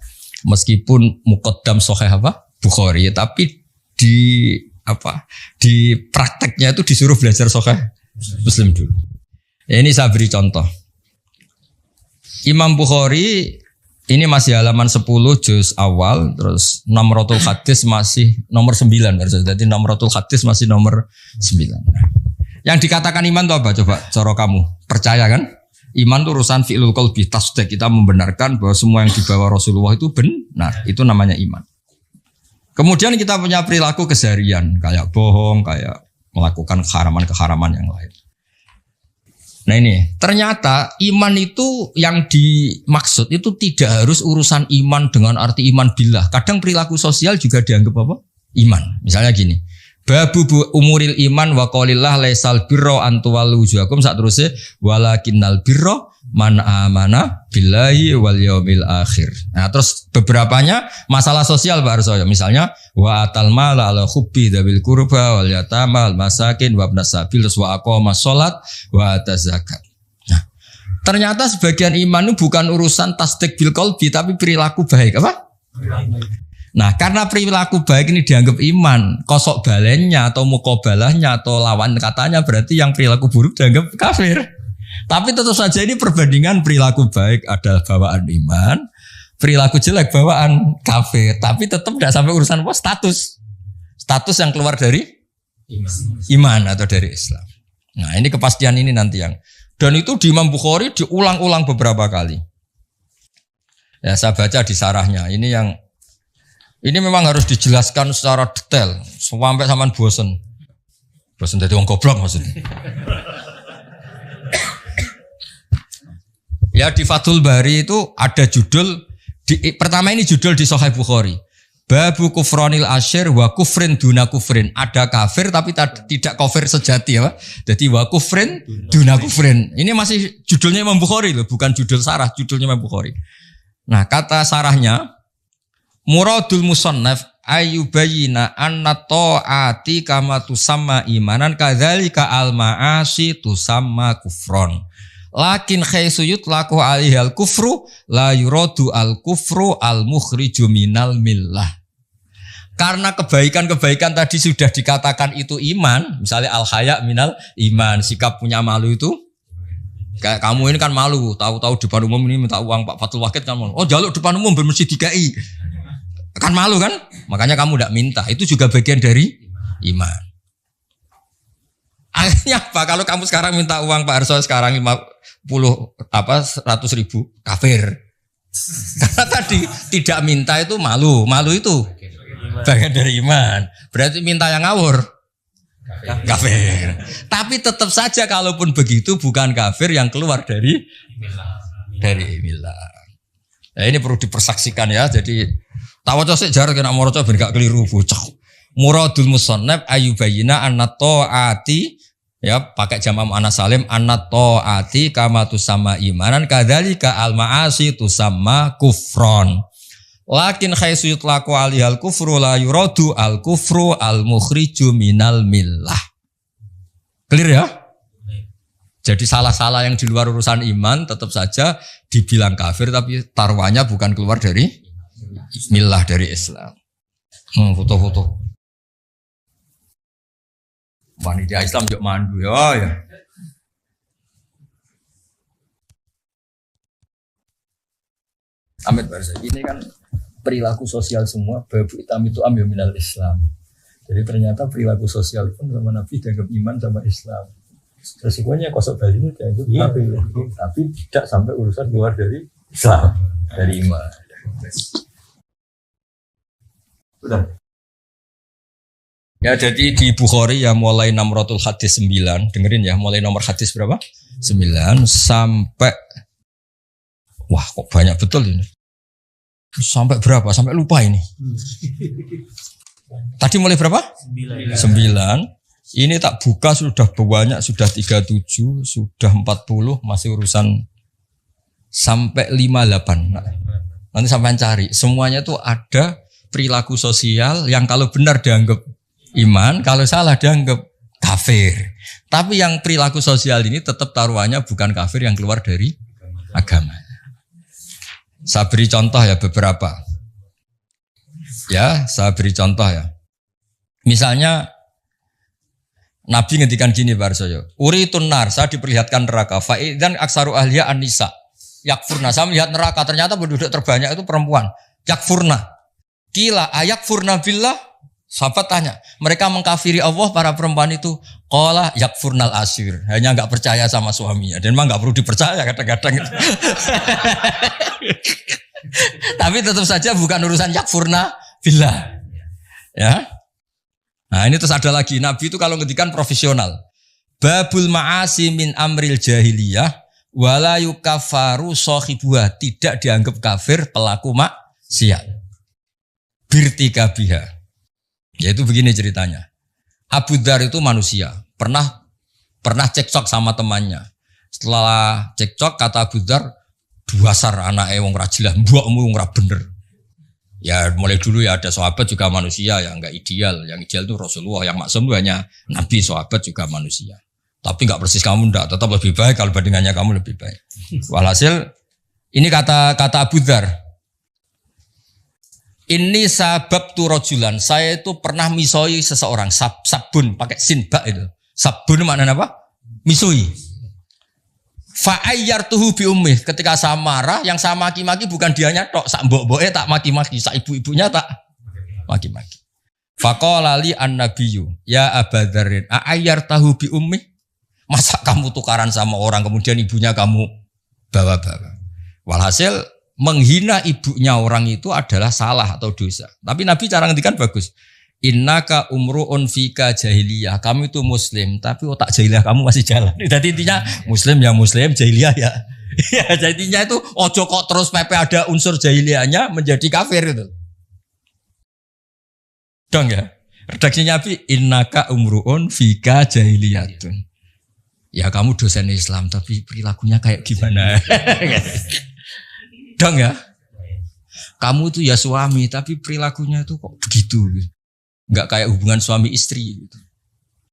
Meskipun muqaddam Sahih apa? Bukhari, tapi di prakteknya itu disuruh belajar Sahih Muslim dulu. Ini saya beri contoh. Imam Bukhari ini masih halaman 10 juz awal, terus nomratul hadis masih nomor 9. Jadi nomratul hadis masih nomor 9. Yang dikatakan iman itu apa? Coba cara kamu percaya kan? Iman itu urusan fi'lul qalbi, tasdik. Kita membenarkan bahwa semua yang dibawa Rasulullah itu benar. Itu namanya iman. Kemudian kita punya perilaku keseharian, kayak bohong, kayak melakukan keharaman-keharaman yang lain. Nah ini, ternyata iman itu yang dimaksud itu tidak harus urusan iman dengan arti iman billah. Kadang perilaku sosial juga dianggap apa? Iman. Misalnya gini, babu umuril iman wa qaulillah laisal birra antuwal wujuhakum sak terusé walakinnal birra man amana billahi wal yaumil akhir. Nah, terus beberapanya masalah sosial Pak Arso. Misalnya wa atal mala ala hubbi dzawil qurba wal yatama wal masakin wa ibnas sabil wa aqama shalat wa ataz zakat. Nah, ternyata sebagian iman itu bukan urusan tasdik bil qalbi tapi perilaku baik apa? Nah, karena perilaku baik ini dianggap iman, kosok balennya atau mukobalahnya atau lawan katanya berarti yang perilaku buruk dianggap kafir. Tapi tentu saja ini perbandingan perilaku baik adalah bawaan iman, perilaku jelek bawaan kafir. Tapi tetap tidak sampai urusan apa? Status yang keluar dari iman atau dari Islam. Nah ini kepastian ini nanti yang. Dan itu di Imam Bukhari diulang-ulang beberapa kali. Ya saya baca di sarahnya. Ini memang harus dijelaskan secara detail sampai sampean bosen. Bosen dari wong goblok maksudnya. Ya di Fathul Bari itu ada judul pertama ini judul di Sahih Bukhari. Babu kufronil asyir wa kufrin duna kufrin. Ada kafir tapi tidak kafir sejati ya. Jadi wa kufrin duna kufrin. Ini masih judulnya Imam Bukhari loh, bukan judul sarah, judulnya Imam Bukhari. Nah, kata sarahnya muradul musannaf ayyubayyina anna ta'ati kama tusamma imanan kadzalika al ma'asi tusamma kufron. Lakin khaisu yutlaku alihal kufru la yuradu al kufru al mukhriju minal millah. Karena kebaikan-kebaikan tadi sudah dikatakan itu iman, misalnya al haya minal iman, sikap punya malu itu. Kayak kamu ini kan malu, tahu-tahu depan umum ini minta uang Pak Fatul Wahid kan malu. Oh jaluk depan umum bermesti DKI. Kan malu kan? Makanya kamu tidak minta. Itu juga bagian dari iman. Akhirnya apa? Kalau kamu sekarang minta uang Pak Arso sekarang 100.000 kafir. Karena tadi tidak minta itu malu. Malu itu bagian dari iman. Berarti minta yang ngawur. Kafir. Tapi tetap saja kalaupun begitu bukan kafir yang keluar dari milah. Nah, ini perlu dipersaksikan ya. Jadi tawaca sik jar kena maca ben gak keliru bocah. Muradul musannaf ayyubayyina anna ta'ati ya pakai jama' muannats salim anna ta'ati kama tusamma imanan kadzalika al ma'asi tusamma kufron. Lakin khaisu yutlaqu alihal kufru la yuradu al kufru al mukhriju minal millah. Clear ya? Jadi salah-salah yang di luar urusan iman tetap saja dibilang kafir tapi taruhannya bukan keluar dari millah, dari Islam. Foto-foto. Panitia Islam yuk mandu ya. Amit Barza. Ini kan perilaku sosial semua, babu hitam itu ambil minal Islam. Jadi ternyata perilaku sosial pun sama Nabi dianggap iman sama Islam. Resikonya kosok bali ini dianggap kafir, tapi tidak sampai urusan keluar dari Islam, dari iman. Sudah. Ya jadi di Bukhari ya mulai Namratul hadis 9, dengerin ya, mulai nomor hadis berapa? 9 sampai wah kok banyak betul ini. Sampai berapa? Sampai lupa ini. Tadi mulai berapa? 9. Ini tak buka sudah banyak, sudah 37, sudah 40, masih urusan sampai 58. Nanti sampai cari. Semuanya tuh ada perilaku sosial yang kalau benar dianggap iman, kalau salah dianggap kafir. Tapi yang perilaku sosial ini tetap taruhannya bukan kafir yang keluar dari agama. Saya beri contoh ya beberapa. Ya, saya beri contoh ya. Misalnya Nabi ngendikan gini Barsoyo, uritun nar, saya diperlihatkan neraka. Fa'idan aksaru ahliya an-nisa. Yakfurna, saya melihat neraka, ternyata penduduk terbanyak itu perempuan. Yakfurna. Kila ayakfurna billah. Sahabat tanya, mereka mengkafiri Allah para perempuan itu. Qala yakfurnal asyir. Hanya enggak percaya sama suaminya. Dan memang enggak perlu dipercaya kadang-kadang itu. Tapi tetap saja bukan urusan yakfurna billah. Ya. Nah ini terus ada lagi, Nabi itu kalau ngendikan profesional. Babul ma'asi min amril jahiliyah wala yukaffaru sahibuha, tidak dianggap kafir pelaku maksiat. Birtika biha. Yaitu begini ceritanya. Abu Dzar itu manusia, pernah cekcok sama temannya. Setelah cekcok kata Abu Dzar, duasar anake wong ra jelas, mbokmu wong ra bener. Ya mulai dulu ya ada sahabat juga manusia yang enggak ideal. Yang ideal itu Rasulullah, yang maksum itu hanya Nabi, sahabat juga manusia. Tapi enggak persis kamu enggak, tetap lebih baik kalau bandingannya kamu lebih baik. Walhasil ini kata Abu Dzar. Ini sabab tu rojulan, saya itu pernah misoi seseorang, sabun pakai sin ba itu. Sabun maknanya apa? Misoi. Fa'ayyartuhu bi ummih, ketika saya marah, yang saya maki-maki bukan dianya tok, sak mbok-mboke tak maki-maki, sak ibu-ibunya tak maki-maki. Faqala li an-nabiyyu, ya Aba Dzarrin, a'ayyartahu bi ummih? Masa kamu tukaran sama orang kemudian ibunya kamu bawa-bawa. Walhasil menghina ibunya orang itu adalah salah atau dosa. Tapi Nabi cara ngendikan bagus. Innaka umru'un fika jahiliyah. Kamu itu muslim, tapi otak jahiliyah kamu masih jalan. Jadi intinya muslim ya muslim, jahiliyah ya. Ya jadinya itu ojo kok terus pepe ada unsur jahiliyahnya menjadi kafir itu. Dong ya. Redaksinya Nabi, innaka umru'un fika jahiliyatun. Ya kamu dosen Islam tapi perilakunya kayak gimana? Dong ya. Kamu itu ya suami, tapi perilakunya itu kok begitu. Enggak kayak hubungan suami istri gitu.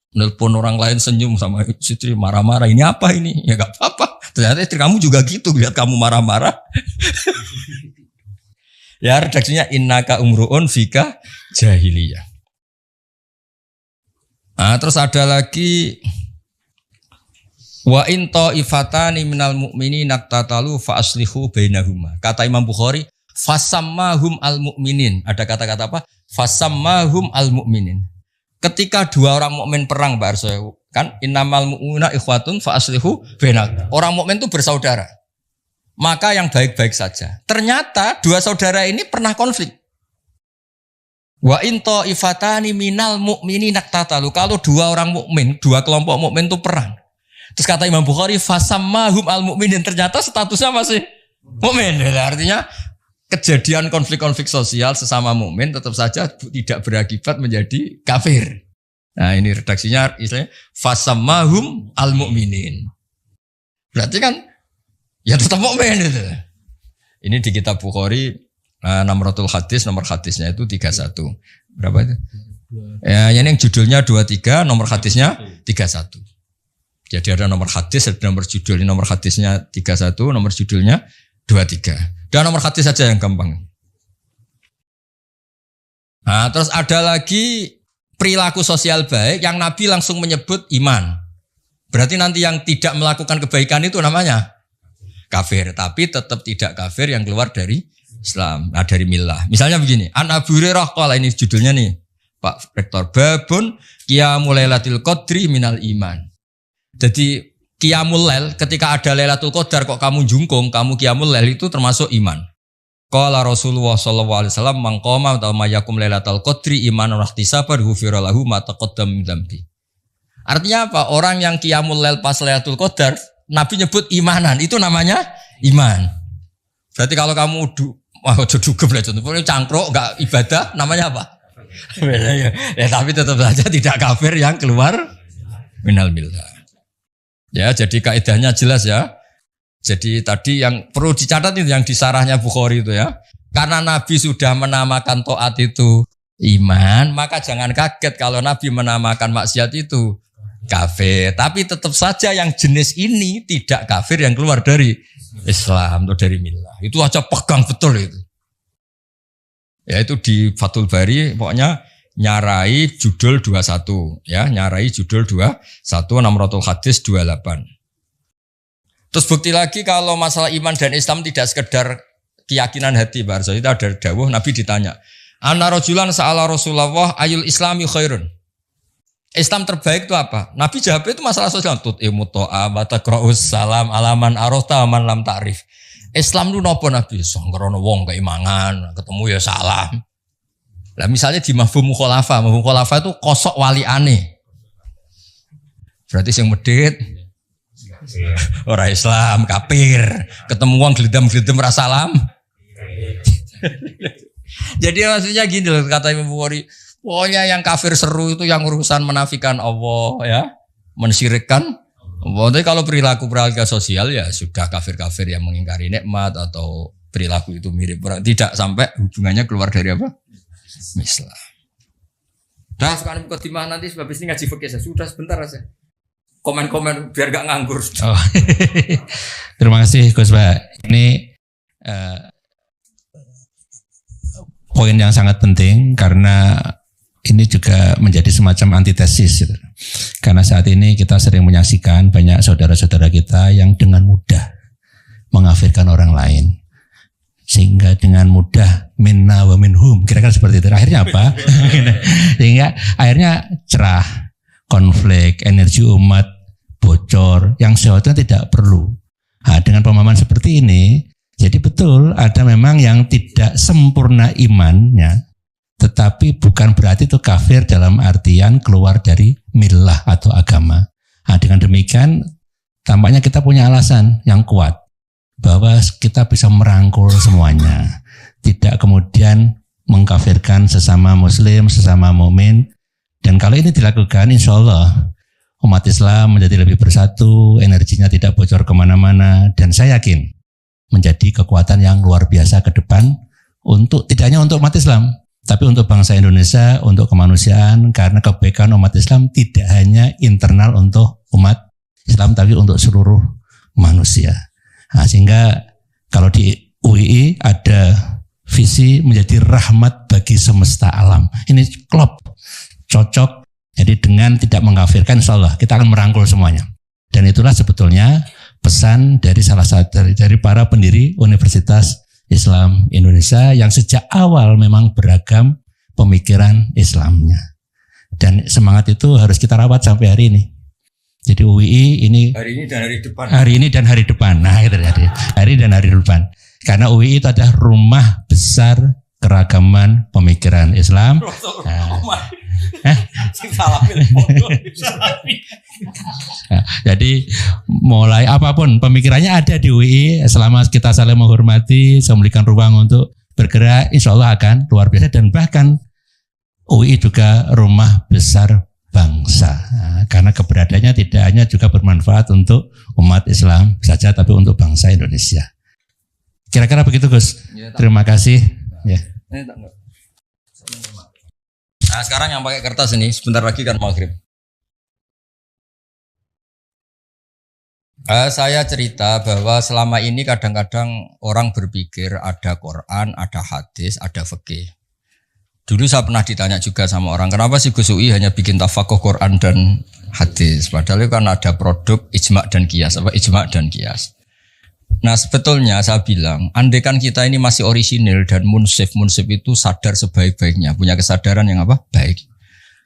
Nelpon orang lain senyum sama istri marah-marah. Ini apa ini? Ya enggak apa-apa. Ternyata istri kamu juga gitu, lihat kamu marah-marah. Ya redaksinya innaka umruun fika jahiliyah. Nah, terus ada lagi wa in ta'ifatani minal mu'minina tatalu fa aslihu bainahuma. Kata Imam Bukhari, fasammahum al-mu'minin. Ada kata-kata apa? Fasammahum al-mu'minin. Ketika dua orang mukmin perang, Mbak Arso, kan innamal mu'minuna ikhwatun fa aslihu bainahum. Orang mukmin itu bersaudara. Maka yang baik-baik saja. Ternyata dua saudara ini pernah konflik. Wa in ta'ifatani minal mu'minina tatalu. Kalau dua orang mukmin, dua kelompok mukmin itu perang. Terus kata Imam Bukhari, fasammahum al-mu'minin, ternyata statusnya masih mukmin. Artinya kejadian konflik-konflik sosial sesama mukmin tetap saja tidak berakibat menjadi kafir. Nah, ini redaksinya istilahnya fasammahum al-mu'minin. Berarti kan ya tetap mukmin itu. Ini di kitab Bukhari Namratul Hadis, nomor hadisnya itu 31. Berapa itu? Ya, ini yang judulnya 23, nomor hadisnya 31. Jadi ada nomor hadis, ada nomor judul. Ini nomor hadisnya 31, nomor judulnya 23. Dan nomor hadis saja yang gampang. Nah, terus ada lagi perilaku sosial baik yang Nabi langsung menyebut iman. Berarti nanti yang tidak melakukan kebaikan itu namanya kafir. Tapi tetap tidak kafir yang keluar dari Islam, dari millah. Misalnya begini, An Abu Hurairah qala, ini judulnya nih, Pak Rektor, babun qiyamul lailatul qadri minal iman. Jadi qiyamul lail ketika ada Lailatul Qadar kok kamu jungkung, kamu qiyamul lail itu termasuk iman. Qala Rasulullah sallallahu alaihi wasallam man qama wa mayakum lailatul qadri imanan wa ihtisaban ghufira lahu ma taqaddama min dzambi. Artinya apa? Orang yang qiyamul lail pas Lailatul Qadar, Nabi nyebut imanan, itu namanya iman. Berarti kalau kamu dugem lah contohnya cangkruk enggak ibadah, namanya apa? Ya, tapi tetap saja tidak kafir yang keluar minal millah. Ya, jadi kaidahnya jelas ya. Jadi tadi yang perlu dicatat itu yang di sarahnya Bukhari itu ya. Karena Nabi sudah menamakan taat itu iman, maka jangan kaget kalau Nabi menamakan maksiat itu kafir. Tapi tetap saja yang jenis ini tidak kafir yang keluar dari Islam atau dari millah. Itu aja pegang betul itu. Ya itu di Fathul Bari pokoknya nyarai judul 21 ya, nyarai judul 21 Namratul Hadis 28. Terus bukti lagi kalau masalah iman dan Islam tidak sekedar keyakinan hati, Pak Arso. Itu ada dawuh Nabi ditanya, "Anna rajulan sa'ala Rasulullah ayul islami khairun?" Islam terbaik itu apa? Nabi jawab itu masalah sosial. Tut'imu ta'a wa taqra'us salam alaman arafta man lam ta'rif. Islam itu napa Nabi? Sanggerono wong keimangan, ketemu ya salam. Lah misalnya di mafhum khulafa itu kosok waliane. Berarti sing medhit ora Islam, kafir. Ketemu wong glidam-glidem ra salam. Jadi maksudnya gini loh kata Imam Bukhari, pokoknya yang kafir seru itu yang urusan menafikan Allah ya, mensyirikkan Allah. Tapi kalau perilaku sosial ya sudah kafir-kafir yang mengingkari nikmat atau perilaku itu mirip, tidak sampai hubungannya keluar dari apa? Mislah. Nah sekarang mukadimah nanti sebab ini ngaji fikih sudah sebentar aja. Komen-komen biar gak nganggur. Oh. Terima kasih Gus Pak. Ini poin yang sangat penting karena ini juga menjadi semacam antitesis. Gitu. Karena saat ini kita sering menyaksikan banyak saudara-saudara kita yang dengan mudah mengafirkan orang lain. Sehingga dengan mudah minna wa minhum, kira-kira seperti itu. Akhirnya apa? Sehingga akhirnya cerah, konflik, energi umat bocor, yang seharusnya tidak perlu. Nah, dengan pemahaman seperti ini, jadi betul ada memang yang tidak sempurna imannya, tetapi bukan berarti itu kafir dalam artian keluar dari millah atau agama. Nah, dengan demikian tampaknya kita punya alasan yang kuat bahwa kita bisa merangkul semuanya, tidak kemudian mengkafirkan sesama muslim, sesama mukmin. Dan kalau ini dilakukan, insya Allah umat Islam menjadi lebih bersatu, energinya tidak bocor kemana-mana, dan saya yakin menjadi kekuatan yang luar biasa ke depan untuk tidak hanya untuk umat Islam, tapi untuk bangsa Indonesia, untuk kemanusiaan, karena kebaikan umat Islam tidak hanya internal untuk umat Islam, tapi untuk seluruh manusia. Nah, sehingga kalau di UII ada visi menjadi rahmat bagi semesta alam. Ini klop, cocok. Jadi dengan tidak mengkafirkan, insya Allah kita akan merangkul semuanya. Dan itulah sebetulnya pesan dari salah satu dari para pendiri Universitas Islam Indonesia yang sejak awal memang beragam pemikiran Islamnya. Dan semangat itu harus kita rawat sampai hari ini. Jadi UII ini hari ini dan hari depan. Hari ini dan hari depan. Nah, itu jadi hari dan hari depan. Karena UII itu adalah rumah besar keragaman pemikiran Islam. Nah, jadi mulai apapun pemikirannya ada di UII, selama kita saling menghormati, memberikan ruang untuk bergerak, insya Allah akan luar biasa. Dan bahkan UII juga rumah besar bangsa, nah, karena keberadaannya tidak hanya juga bermanfaat untuk umat Islam saja, tapi untuk bangsa Indonesia. Kira-kira begitu, Gus. Terima kasih. Ya. Nah, sekarang yang pakai kertas ini sebentar lagi kan maghrib. Saya cerita bahwa selama ini kadang-kadang orang berpikir ada Quran, ada hadis, ada fikih. Dulu saya pernah ditanya juga sama orang, kenapa sih Gus UI hanya bikin tafakuh Quran dan hadis? Padahal itu kan ada produk ijma' dan qiyas, ijma' dan qiyas. Nah sebetulnya saya bilang, andaikan kita ini masih orisinil dan munsif itu sadar sebaik-baiknya, punya kesadaran yang baik.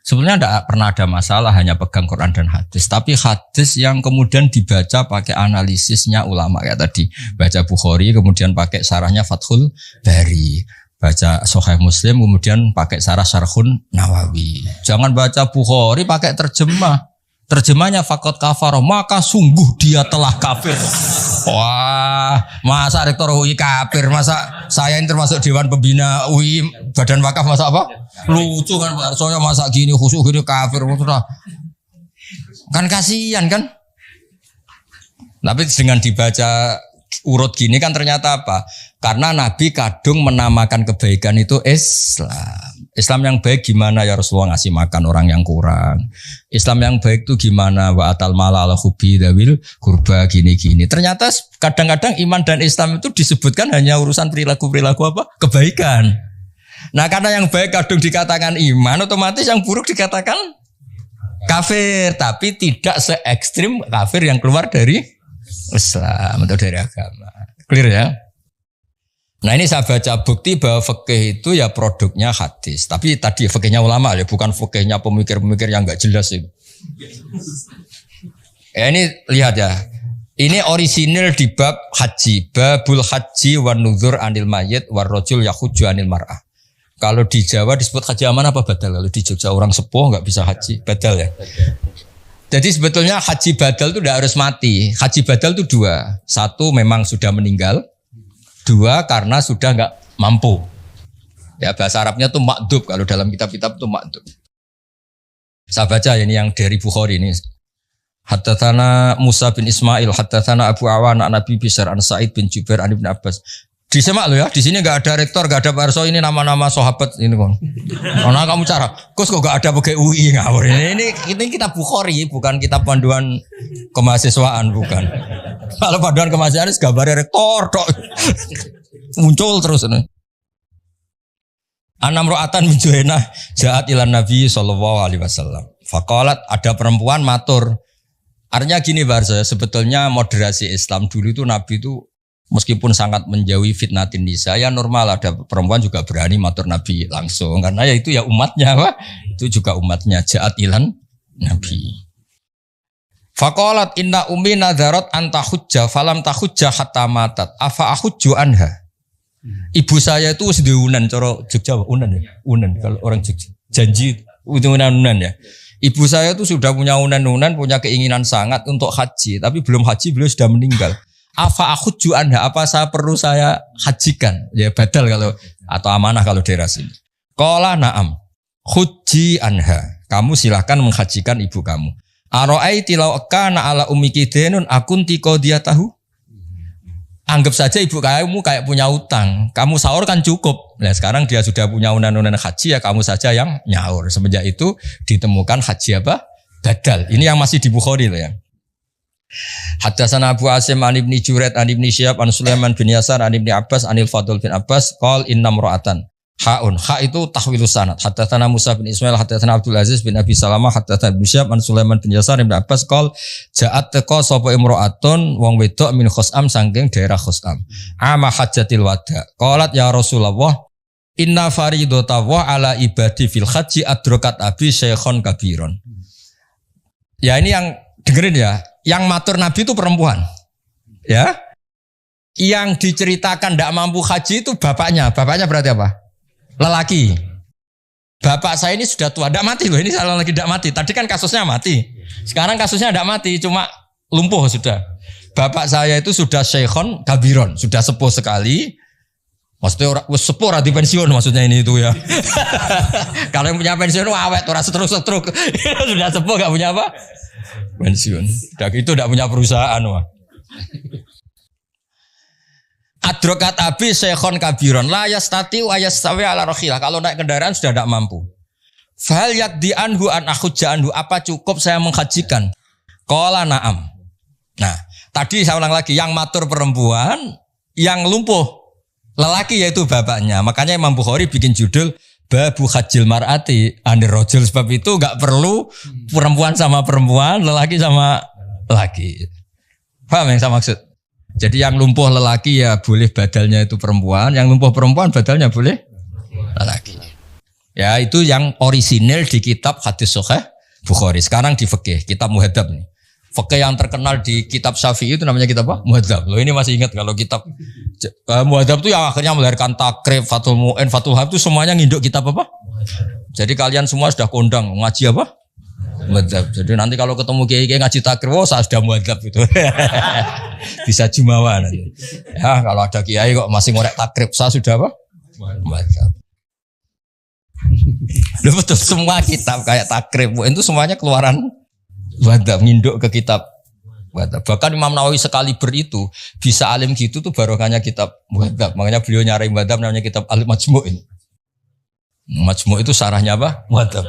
Sebenarnya tidak pernah ada masalah hanya pegang Quran dan hadis, tapi hadis yang kemudian dibaca pakai analisisnya ulama kayak tadi, baca Bukhari kemudian pakai sarahnya Fathul Bari, baca Sahih Muslim kemudian pakai sarah Syarhun Nawawi. Jangan baca Bukhari pakai terjemahnya faqad kafar, maka sungguh dia telah kafir. Wah, masa rektor UI kafir, masa saya ini termasuk dewan pembina UI Badan Wakaf, masa apa? Lucu kan, soalnya masa gini khusyuk gini kafir, kan kasihan kan? Tapi dengan dibaca urut gini kan ternyata apa? Karena Nabi kadung menamakan kebaikan itu Islam. Islam yang baik gimana ya Rasulullah, ngasih makan orang yang kurang. Islam yang baik itu gimana, wa atal mala ala hubbi dawil kurba gini-gini. Ternyata kadang-kadang iman dan Islam itu disebutkan hanya urusan perilaku-perilaku kebaikan. Nah karena yang baik kadung dikatakan iman, otomatis yang buruk dikatakan kafir. Tapi tidak se ekstrim kafir yang keluar dari Islam atau dari agama. Clear ya? Nah ini saya baca bukti bahwa fikih itu ya produknya hadis. Tapi tadi fikihnya ulama ya, bukan fikihnya pemikir-pemikir yang enggak jelas itu. Ini lihat ya. Ini orisinil di bab haji, babul haji wan nuzur anil mayyit war rajul yahuju anil mar'ah. Kalau di Jawa disebut haji aman apa badal? Kalau di Jogja orang sepuh enggak bisa haji, badal ya. Jadi sebetulnya haji badal itu tidak harus mati. Haji badal itu dua. Satu memang sudah meninggal. Dua karena sudah enggak mampu. Ya bahasa Arabnya tuh makdub. Kalau dalam kitab-kitab tuh makdub. Saya baca ini yang dari Bukhari ini. Haddatsana Musa bin Ismail, haddatsana Abu Awana an Nabi Bishr an Sa'id bin Jubair an Ibnu Abbas. Disemak lo ya, di sini enggak ada rektor, enggak ada Pak Arso, ini nama-nama sahabat ini kon. Karena kamu cara, Gus kok enggak ada pakai UI ngawur. Ini kitab Bukhari, bukan kitab panduan kemahasiswaan, bukan. Kalau panduan kemahasiswaan gambarnya rektor tok. Muncul terus ini. Anam ro'atan min Juhainah ja'at ilan Nabi sallallahu alaihi wasallam. Faqalat, ada perempuan matur. Artinya gini Pak Arso, sebetulnya moderasi Islam dulu itu Nabi itu meskipun sangat menjauhi fitnatin nisa, ya normal ada perempuan juga berani matur Nabi langsung. Karena ya itu ya umatnya, Pak. Itu juga umatnya. Ja'at ilan Nabi. Faqalat inna ummi nadharat anta hujja falam tahujja hatta matat. Afa ahujju anha. Ibu saya itu sudah unan, cara Jogja unan ya. Unan kalau orang Jogja. Janji itu unan ya. Ibu saya itu sudah punya unan-unan, punya keinginan sangat untuk haji, tapi belum haji, beliau sudah meninggal. Afa ahujju anha, apa saya hajikan? Ya badal kalau atau amanah kalau daerah sini. Qala na'am. Hujji anha. Kamu silahkan menghajikan ibu kamu. Ara'aiti law kana ala ummiki denun akunti qadiyatahu. Anggap saja ibu kamu kayak punya utang. Kamu sahur kan cukup. Nah sekarang dia sudah punya unan-unan haji ya kamu saja yang nyaur. Semenjak itu ditemukan haji apa? Badal. Ini yang masih di Bukhari loh ya. Haddatsana Abu Asim an Ibni Juraid an Ibni Syihab an Sulaiman bin Yasar an Ibni Abbas anil Fadl bin Abbas qol innam ra'atan. Ha'un. Ha itu tahwilus sanad. Haddatsana Musa bin Ismail haddatsana Abdul Aziz bin Abi Salamah haddatsana Ibnu Syihab an Sulaiman bin Yasar bin Abbas qol ja'at teka sapa imra'atun wong wedok min Khusam saking daerah Khusam. Ama hajjatil wada. Qalat ya Rasulullah inna faridata wa ala ibadi fil haji adrokat abi syekhon kabiron. Ya ini yang dengerin ya. Yang matur Nabi itu perempuan. Ya. Yang diceritakan tidak mampu haji itu bapaknya. Bapaknya berarti apa? Lelaki. Bapak saya ini sudah tua, tidak mati loh. Ini saya lagi tidak mati. Tadi kan kasusnya mati. Sekarang kasusnya tidak mati, cuma lumpuh sudah. Bapak saya itu sudah syekhon kabiron, sudah sepuh sekali. Maksudnya sepuh di pensiun maksudnya ini itu ya. Kalau yang punya pensiun awet, orang setruk-setruk. Sudah sepuh gak punya apa? Pensiun. Itu tidak punya perusahaan wah. Adrokat abi syekhon kabiron la yastati wa yastawi ala rakhilah. Kalau naik kendaraan sudah tidak mampu. Fal yakdi anhu an akhujja anhu, apa cukup saya menghajikan? Qala na'am. Nah, tadi saya ulang lagi, yang matur perempuan, yang lumpuh lelaki yaitu bapaknya. Makanya Imam Bukhari bikin judul Babu Hajjil Mar'ati Anir Rajul, sebab itu enggak perlu perempuan sama perempuan, lelaki sama lelaki. Paham yang saya maksud? Jadi yang lumpuh lelaki ya boleh badalnya itu perempuan, yang lumpuh perempuan badalnya boleh lelaki. Ya itu yang orisinil di kitab hadis Sahih Bukhari. Sekarang di fikih, kitab Muhadzab nih. Fikih yang terkenal di kitab Syafi'i itu namanya kitab apa? Muhadzab. Loh ini masih ingat kalau kitab Muhadzab itu yang akhirnya melahirkan Takrib, Fathul Mu'in, Fathul Wahhab itu semuanya nginduk kitab apa? Jadi kalian semua sudah kondang ngaji apa? Muhadzab. Jadi nanti kalau ketemu kiai-kiai ngaji takrib, oh saya sudah muhadzab itu. Bisa jumawa nanti. Ya kalau ada kiai kok masih ngorek takrib, saya sudah apa? Muhadzab. Loh betul, semua kitab kayak takrib itu semuanya keluaran muhadzab, nginduk ke kitab muhadzab. Bahkan Imam Nawawi sekali itu bisa alim gitu tuh barokahnya kitab muhadzab. Makanya beliau nyari muhadzab namanya kitab Al-Majmu'. Majmu' itu sarahnya apa? Muhadzab.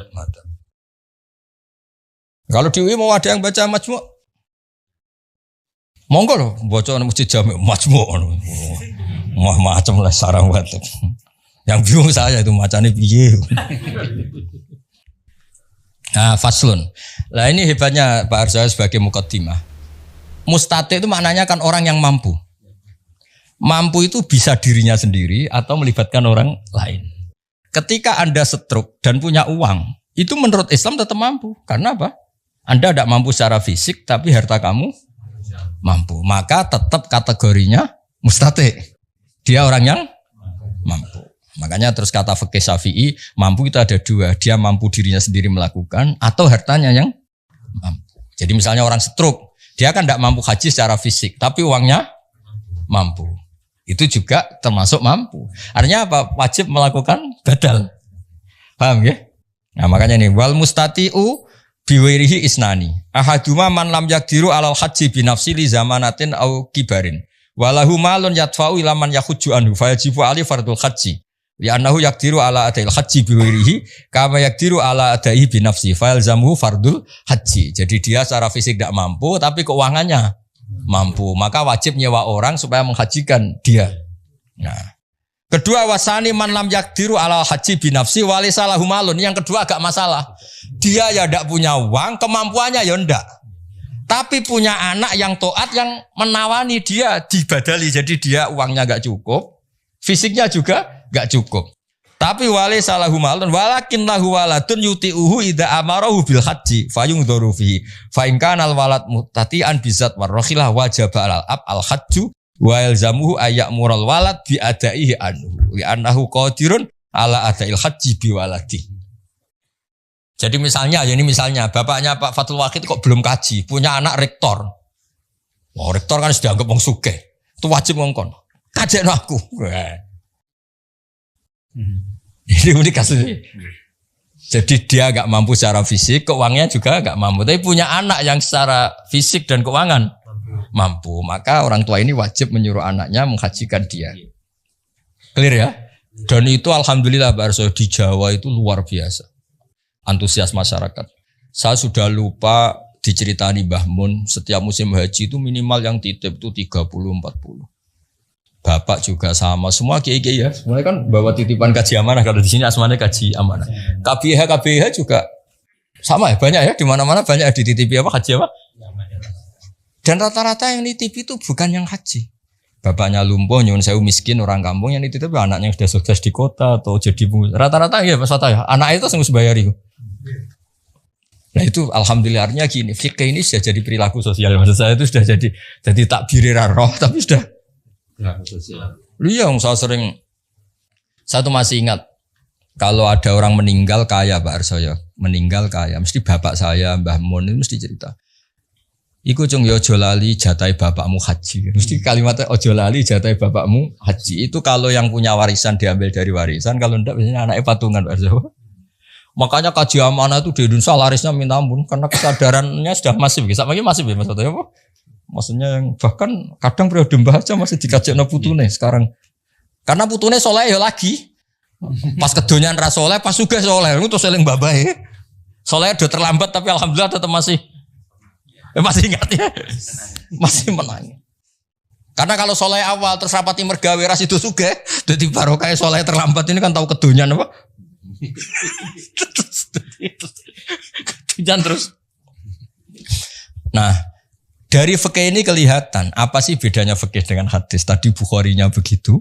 Kalau di UI mau ada yang baca Majmu', monggo loh, baca masjid Jami' Majmu'. Wah macam lah sarang banget. Yang bingung saya itu macamnya piye. Nah, faslun. Lah ini hebatnya Pak Arza sebagai muqaddimah. Mustati itu maknanya kan orang yang mampu. Mampu itu bisa dirinya sendiri atau melibatkan orang lain. Ketika Anda stroke dan punya uang, itu menurut Islam tetap mampu. Karena apa? Anda tidak mampu secara fisik, tapi harta kamu mampu. Maka tetap kategorinya mustati. Dia orang yang mampu. Makanya terus kata fikih Syafi'i, mampu itu ada dua. Dia mampu dirinya sendiri melakukan, atau hartanya yang mampu. Jadi misalnya orang stroke, dia kan tidak mampu haji secara fisik, tapi uangnya mampu. Itu juga termasuk mampu. Artinya apa? Wajib melakukan badal. Paham ya? Nah makanya nih, wal mustati'u biwirihi isnani. Ahaduma man lam yakdiru alal haji binafsi li zamanatin au kibarin. Walahu malun yadfa'u ila man yakhujju anhu fayajibu ali fardul haji. Li'annahu yakdiru ala adail haji biwirihi kama yakdiru ala adaihi binafsi fayalzamuhu fardul haji. Jadi dia secara fisik tidak mampu tapi keuangannya mampu. Maka wajib nyewa orang supaya menghajikan dia. Nah. Kedua wasani man lam yakdiru ala haji binafsi walisa lahu malun. Yang kedua agak masalah. Dia ya tidak punya uang, kemampuannya ya tidak. Tapi punya anak yang taat yang menawani dia dibadali. Jadi dia uangnya enggak cukup, fisiknya juga enggak cukup. Tapi walisa lahu malun walakin lahu waladun yuti'uhu idza amarahu bil haji fayungdharu fihi. Fa in kana al walad muttati'an bizat warrakhilah wajaba al ab al hajju wa yalzamuhu ayyamural walad bi adaihi anhu li annahu qadirun ala adail haji bi waladi. Jadi misalnya bapaknya Pak Fathul Wahid kok belum kaji, punya anak rektor. Oh, rektor kan sudah anggap wong sugih. Itu wajib ngongkon. Kajekno aku. Ini kasusnya. Jadi dia enggak mampu secara fisik, keuangannya juga enggak mampu. Tapi punya anak yang secara fisik dan keuangan mampu. Maka orang tua ini wajib menyuruh anaknya menghajikan dia. Clear ya? Dan itu alhamdulillah Pak Arso, di Jawa itu luar biasa. Antusias masyarakat. Saya sudah lupa diceritani Mbah Mun, setiap musim haji itu minimal yang titip itu 30-40. Bapak juga sama, semua kiai-kiai ya. Semuanya kan bawa titipan kaji amanah, kalau di sini asmanya kaji amanah. KBH juga sama ya, banyak ya, di mana-mana banyak dititipi apa haji apa? Dan rata-rata yang nitipi itu bukan yang haji. Bapaknya lumpuh, nyuwun sewu miskin orang kampung yang nitip anaknya yang sudah sukses di kota atau jadi rata-rata ya Mas Fatah ya. Anak itu harus bayar itu. Nah itu alhamdulillahnya gini, fikih ini sudah jadi perilaku sosial. Maksud saya itu sudah jadi takbir roh tapi sudah perilaku sosial. Iya, saya tuh masih ingat kalau ada orang meninggal kaya Pak Arsoyo, meninggal kaya, mesti bapak saya Mbah Mun itu mesti cerita. Iku cung yo ojo lali jatai bapakmu haji. Mesti kalimatnya ojo lali jatai bapakmu haji. Itu kalau yang punya warisan diambil dari warisan, kalau enggak biasanya anaknya patungan Pak Arso. Makanya kaji amanah itu di Indonesia larisnya minta ampun karena kesadarannya sudah masif. Lagi masif ya maksudnya apa? Maksudnya yang bahkan kadang periode mbah aja masih dikajekno putune sekarang. Karena putune soleh ya lagi. Pas kedonyan ra soleh, pas sugih soleh, itu seling babahe. Soleh udah terlambat tapi alhamdulillah tetap masih ingat ya. Masih menang. Karena kalau soleh awal terus rapati mergawe ras itu sugih, dadi barokah soleh terlambat ini kan tahu kedonyan apa? Kedonyan terus. Nah, dari fikih ini kelihatan apa sih bedanya fikih dengan hadis. Tadi Bukharinya begitu.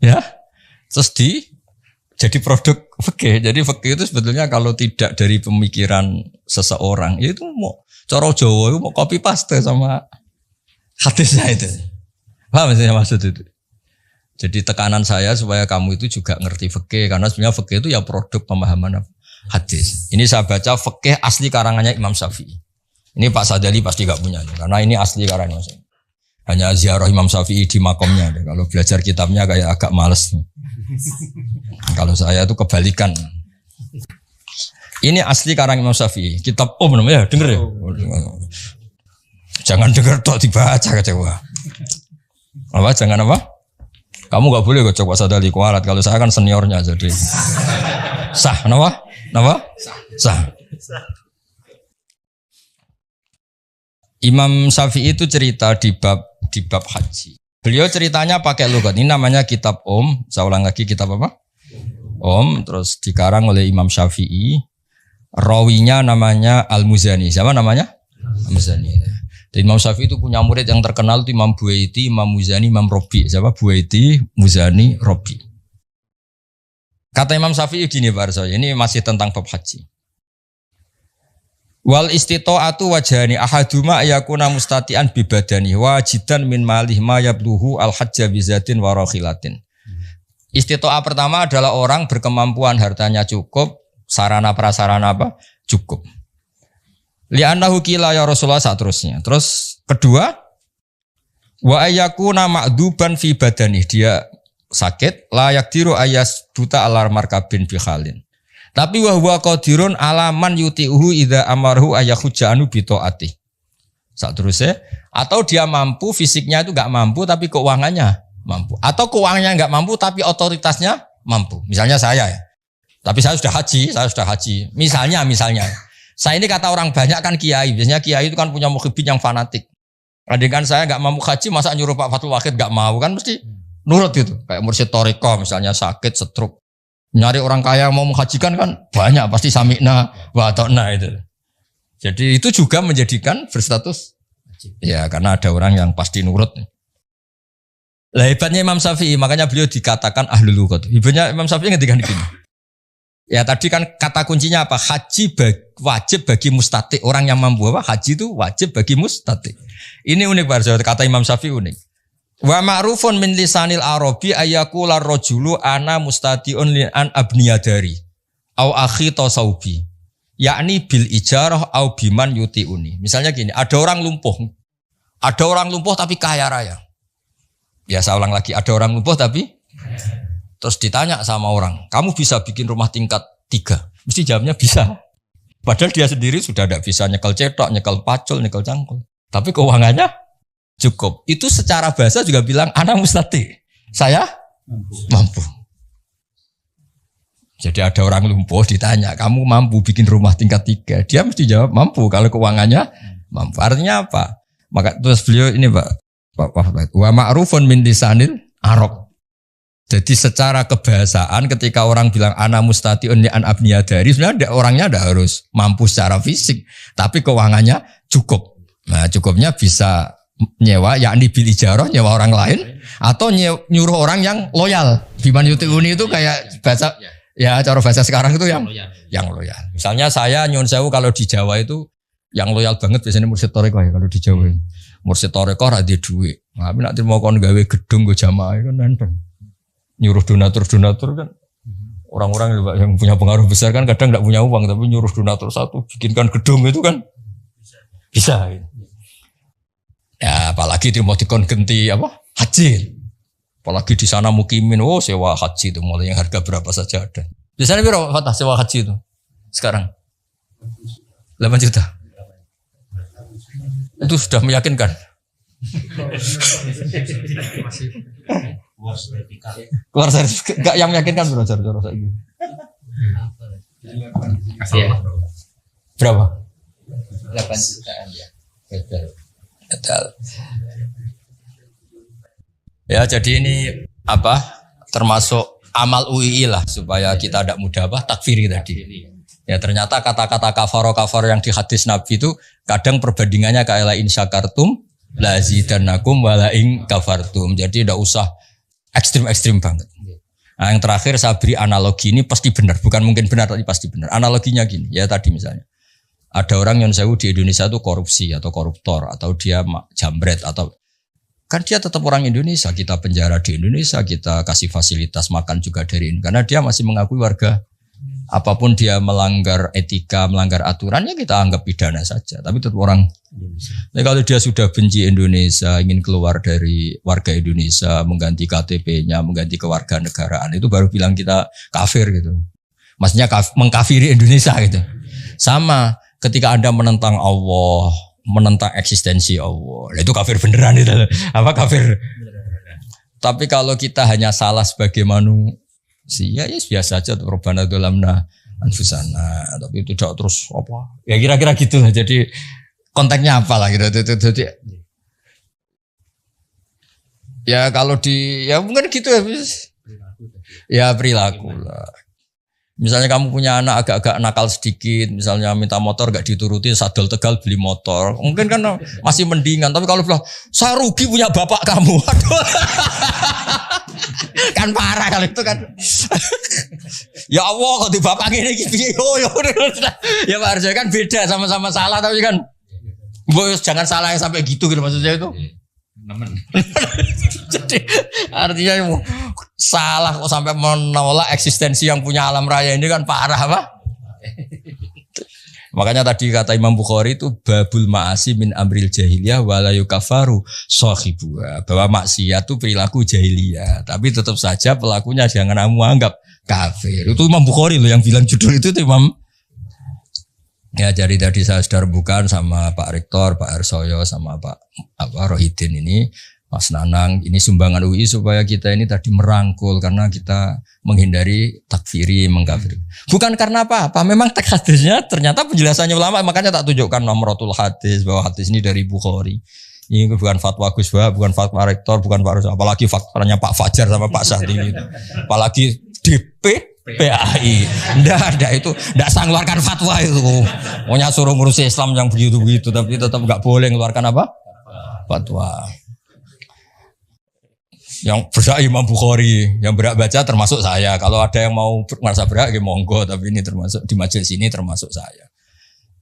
Ya. Terus jadi produk fikih. Jadi fikih itu sebetulnya kalau tidak dari pemikiran seseorang, itu mau cara Jawa itu mau copy paste sama hadisnya itu. Paham maksud itu? Jadi tekanan saya supaya kamu itu juga ngerti fikih karena sebenarnya fikih itu ya produk pemahaman hadis. Ini saya baca fikih asli karangannya Imam Syafi'i. Ini Pak Sadali pasti gak punya karena ini asli karangan saya. Hanya ziarah Imam Syafi'i di makomnya. Kalau belajar kitabnya kayak agak males. Kalau saya itu kebalikan. Ini asli karang Imam Syafi'i. Kitab namanya denger ya. Jangan denger tok dibaca kecewa. Apa? Jangan apa? Kamu gak boleh kok coba Sadali kualat. Kalau saya kan seniornya jadi. Sah, kenapa? Kenapa? Sah. Imam Syafi'i itu cerita di bab haji. Beliau ceritanya pakai logat. Ini namanya kitab Saya ulang lagi kitab apa? Terus dikarang oleh Imam Syafi'i. Rawinya namanya Al-Muzani. Siapa namanya? Al-Muzani. Dan Imam Syafi'i itu punya murid yang terkenal itu Imam Buaiti, Imam Muzani, Imam Robi. Siapa? Buaiti, Muzani, Robi. Kata Imam Syafi'i gini Pak Arso, ini masih tentang bab haji. Wal istita'atu wajhani ahaduma yakuna mustati'an bibadani wajidan min malih ma yabluhu al-hajja bizatin wa rakhilatin. Istita'ah pertama adalah orang berkemampuan hartanya cukup, sarana prasarana apa? Cukup. Li'annahu qila ya Rasulullah seterusnya. Terus kedua, wa ayyakuna ma'duban fi badani, dia sakit, la yakdiru ayas buta ala markabin bi khalin. Tapi wa huwa qadirun ala man yuti'uhu idza amarhu ayakhujanu bi taati. Seterusnya, atau dia mampu, fisiknya itu enggak mampu tapi keuangannya mampu. Atau keuangannya enggak mampu tapi otoritasnya mampu. Misalnya saya ya. Tapi saya sudah haji. Misalnya. Saya ini kata orang banyak kan kiai. Biasanya kiai itu kan punya mukhibin yang fanatik. Andai kan saya enggak mampu haji, masa nyuruh Pak Fatul Wahid enggak mau kan mesti nurut gitu. Kayak Mursyid Thariqah misalnya sakit, stroke. Nyari orang kaya yang mau menghajikan kan banyak, pasti sami'na wa ata'na itu. Jadi itu juga menjadikan berstatus ya karena ada orang yang pasti nurut. Lah hebatnya Imam Syafi'i, makanya beliau dikatakan ahlul lughat. Hebatnya Imam Syafi'i ngendikan gini. Ya tadi kan kata kuncinya apa? Haji wajib bagi mustati. Orang yang mampu apa? Haji itu wajib bagi mustati. Ini unik banget, kata Imam Syafi'i unik. Wa ma'rufun min lisanil arabi ayyakula rajulu ana mustati'un li an abniyadari au akhi tasawbi yakni bil ijarah au biman yuti'uni. Misalnya gini, ada orang lumpuh tapi kaya raya. Ya saya ulang lagi, ada orang lumpuh tapi terus ditanya sama orang, kamu bisa bikin rumah tingkat 3? Mesti jawabnya bisa. Padahal dia sendiri sudah tidak bisa nyekel cetok, nyekel pacul, nyekel cangkul. Tapi keuangannya cukup. Itu secara bahasa juga bilang ana mustati. Saya mampu. Jadi ada orang lumpuh ditanya, kamu mampu bikin rumah tingkat 3? Dia mesti jawab mampu kalau keuangannya mampu. Artinya apa? Maka terus beliau ini Pak wa ma'rufun min lisanil Arab. Jadi secara kebahasaan ketika orang bilang ana mustatiun li an abniya dari, sebenarnya orangnya tidak harus mampu secara fisik, tapi keuangannya cukup. Nah, cukupnya bisa nyewa, yakni bil ijarah, nyewa orang lain, atau nyuruh orang yang loyal. Biman yutiuni itu kayak bahasa, ya cara bahasa sekarang itu yang loyal. Misalnya saya nyun sewu kalau di Jawa itu yang loyal banget biasanya mursyid toreko ya kalau di Jawa. Mursyid toreko ora duwe duit. Tapi nek mau kon gawe gedung go jamaah kan nenteng. Nyuruh donatur kan orang-orang yang punya pengaruh besar kan kadang tidak punya uang tapi nyuruh donatur satu bikinkan gedung itu kan bisa. Ya apalagi itu mau dikon genti apa haji, apalagi di sana mukimin, sewa haji itu mulai yang harga berapa saja ada. Biasanya berapa fatah sewa haji itu sekarang 8 juta. Itu sudah meyakinkan. Keluar sertifikat enggak yang meyakinkan bro cara saya gitu. Kasih ya. Berapa? 8 jutaan ya. Betul. Ya jadi ini apa? Termasuk amal UII lah supaya kita tidak mudah takfiri tadi. Ya ternyata kata-kata kafaro yang di hadis Nabi itu kadang perbandingannya kayak la in syakartum la zidannakum wa la in kafartum. Jadi tidak usah ekstrim banget. Nah, yang terakhir saya beri analogi ini pasti benar, bukan mungkin benar tapi pasti benar. Analoginya gini, ya tadi misalnya ada orang yang sewu di Indonesia itu korupsi atau koruptor atau dia jambret atau kan dia tetap orang Indonesia, kita penjara di Indonesia, kita kasih fasilitas makan juga dari ini karena dia masih mengakui warga. Apapun dia melanggar etika, melanggar aturan ya kita anggap pidana saja. Tapi tetap orang Indonesia. Nah, kalau dia sudah benci Indonesia, ingin keluar dari warga Indonesia, mengganti KTP-nya, mengganti kewarganegaraan, itu baru bilang kita kafir gitu. Maksudnya mengkafiri Indonesia gitu. Sama ketika Anda menentang Allah, menentang eksistensi Allah, itu kafir beneran itu. Apa kafir? Tapi kalau kita hanya salah sebagai manusia, ya biasa aja Rabbana dzalamna anfusana, tapi itu tidak terus apa ya kira-kira gitu lah. Jadi konteksnya apa lah gitu. Jadi ya kalau ya mungkin gitu ya perilaku lah. Misalnya kamu punya anak agak-agak nakal sedikit, misalnya minta motor gak dituruti, sadel Tegal beli motor, mungkin kan masih mendingan. Tapi kalau bilang saya rugi punya bapak kamu, aduh. Kan parah kalau itu kan. Ya Allah kalau di bapak ini ya Pak Arjo kan beda, sama-sama salah tapi kan jangan salah yang sampai gitu maksudnya itu. Jadi artinya salah kok sampai menolak eksistensi yang punya alam raya ini kan parah apa? Makanya tadi kata Imam Bukhari itu babul ma'asi min amril jahiliyah wala yukafaru sahibuha, bahwa maksiat itu perilaku jahiliyah tapi tetap saja pelakunya jangan kamu anggap kafir. Itu Imam Bukhari loh yang bilang judul itu Imam. Ya jadi tadi saya sudah rembukan sama Pak Rektor, Pak Arsoyo sama Pak Rohidin ini, Mas Nanang, ini sumbangan UI supaya kita ini tadi merangkul karena kita menghindari takfiri, mengkafiri. Bukan karena apa-apa, memang teks hadisnya ternyata penjelasannya ulama, makanya tak tunjukkan nomorotul hadis bahwa hadis ini dari Bukhari. Ini bukan fatwa Gus Bah, bukan fatwa Rektor, bukan Pak Arsoyo, apalagi fatwanya Pak Fajar sama Pak Sahdi gitu. Apalagi DP PAI, ndak itu, ndak sang keluarkan fatwa itu. Maunya suruh ngurus Islam yang begitu-begitu, tapi tetap nggak boleh mengeluarkan apa? Fatwa. Yang berhak Imam Bukhari, yang berhak baca termasuk saya. Kalau ada yang mau merasa berhak, ya monggo. Tapi ini termasuk di majelis ini termasuk saya.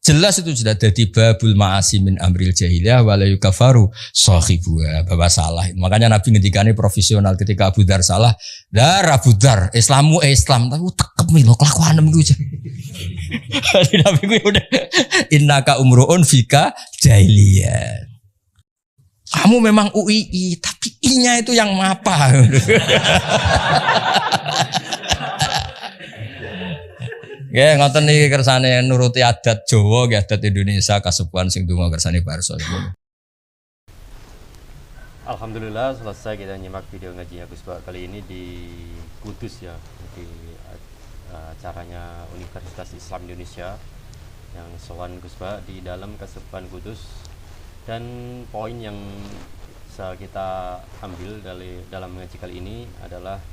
Jelas itu sudah jadi babul ma'asi min amril jahiliyah wala yukafaru sahibuha, bahwa salah. Makanya Nabi ngendikane profesional ketika Abu Dzar salah, "Dar Abu Dzar, Islamu Islam, tapi tekep lho kelakuanem iku." Nabi gue udah innaka umruun fika jahiliyah. Kamu memang UII, tapi I-nya itu yang apa? Ya ngoten niki kersane nuruti adat Jawa, adat Indonesia kasepuhan sing donga kersane Pak Arso. Alhamdulillah selesai kita nyimak video ngajinya Gus Ba kali ini di Kudus ya, di acaranya Universitas Islam Indonesia yang sowan Gus Ba di dalam Kesepuhan Kudus. Dan poin yang bisa kita ambil dalam ngaji kali ini adalah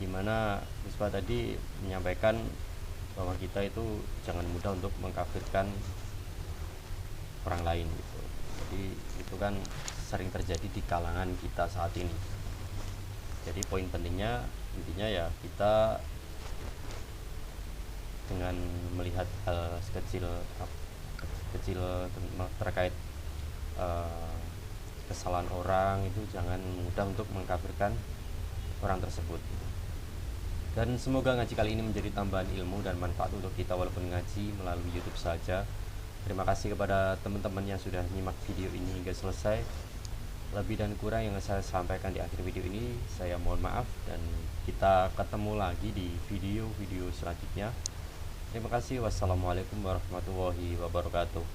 gimana Gus Ba tadi menyampaikan bahwa kita itu jangan mudah untuk mengkafirkan orang lain gitu. Jadi itu kan sering terjadi di kalangan kita saat ini. Jadi poin pentingnya intinya ya kita dengan melihat hal kecil terkait kesalahan orang itu jangan mudah untuk mengkafirkan orang tersebut. Dan semoga ngaji kali ini menjadi tambahan ilmu dan manfaat untuk kita walaupun ngaji melalui YouTube saja. Terima kasih kepada teman-teman yang sudah nyimak video ini hingga selesai. Lebih dan kurang yang saya sampaikan di akhir video ini saya mohon maaf, dan kita ketemu lagi di video-video selanjutnya. Terima kasih. Wassalamualaikum warahmatullahi wabarakatuh.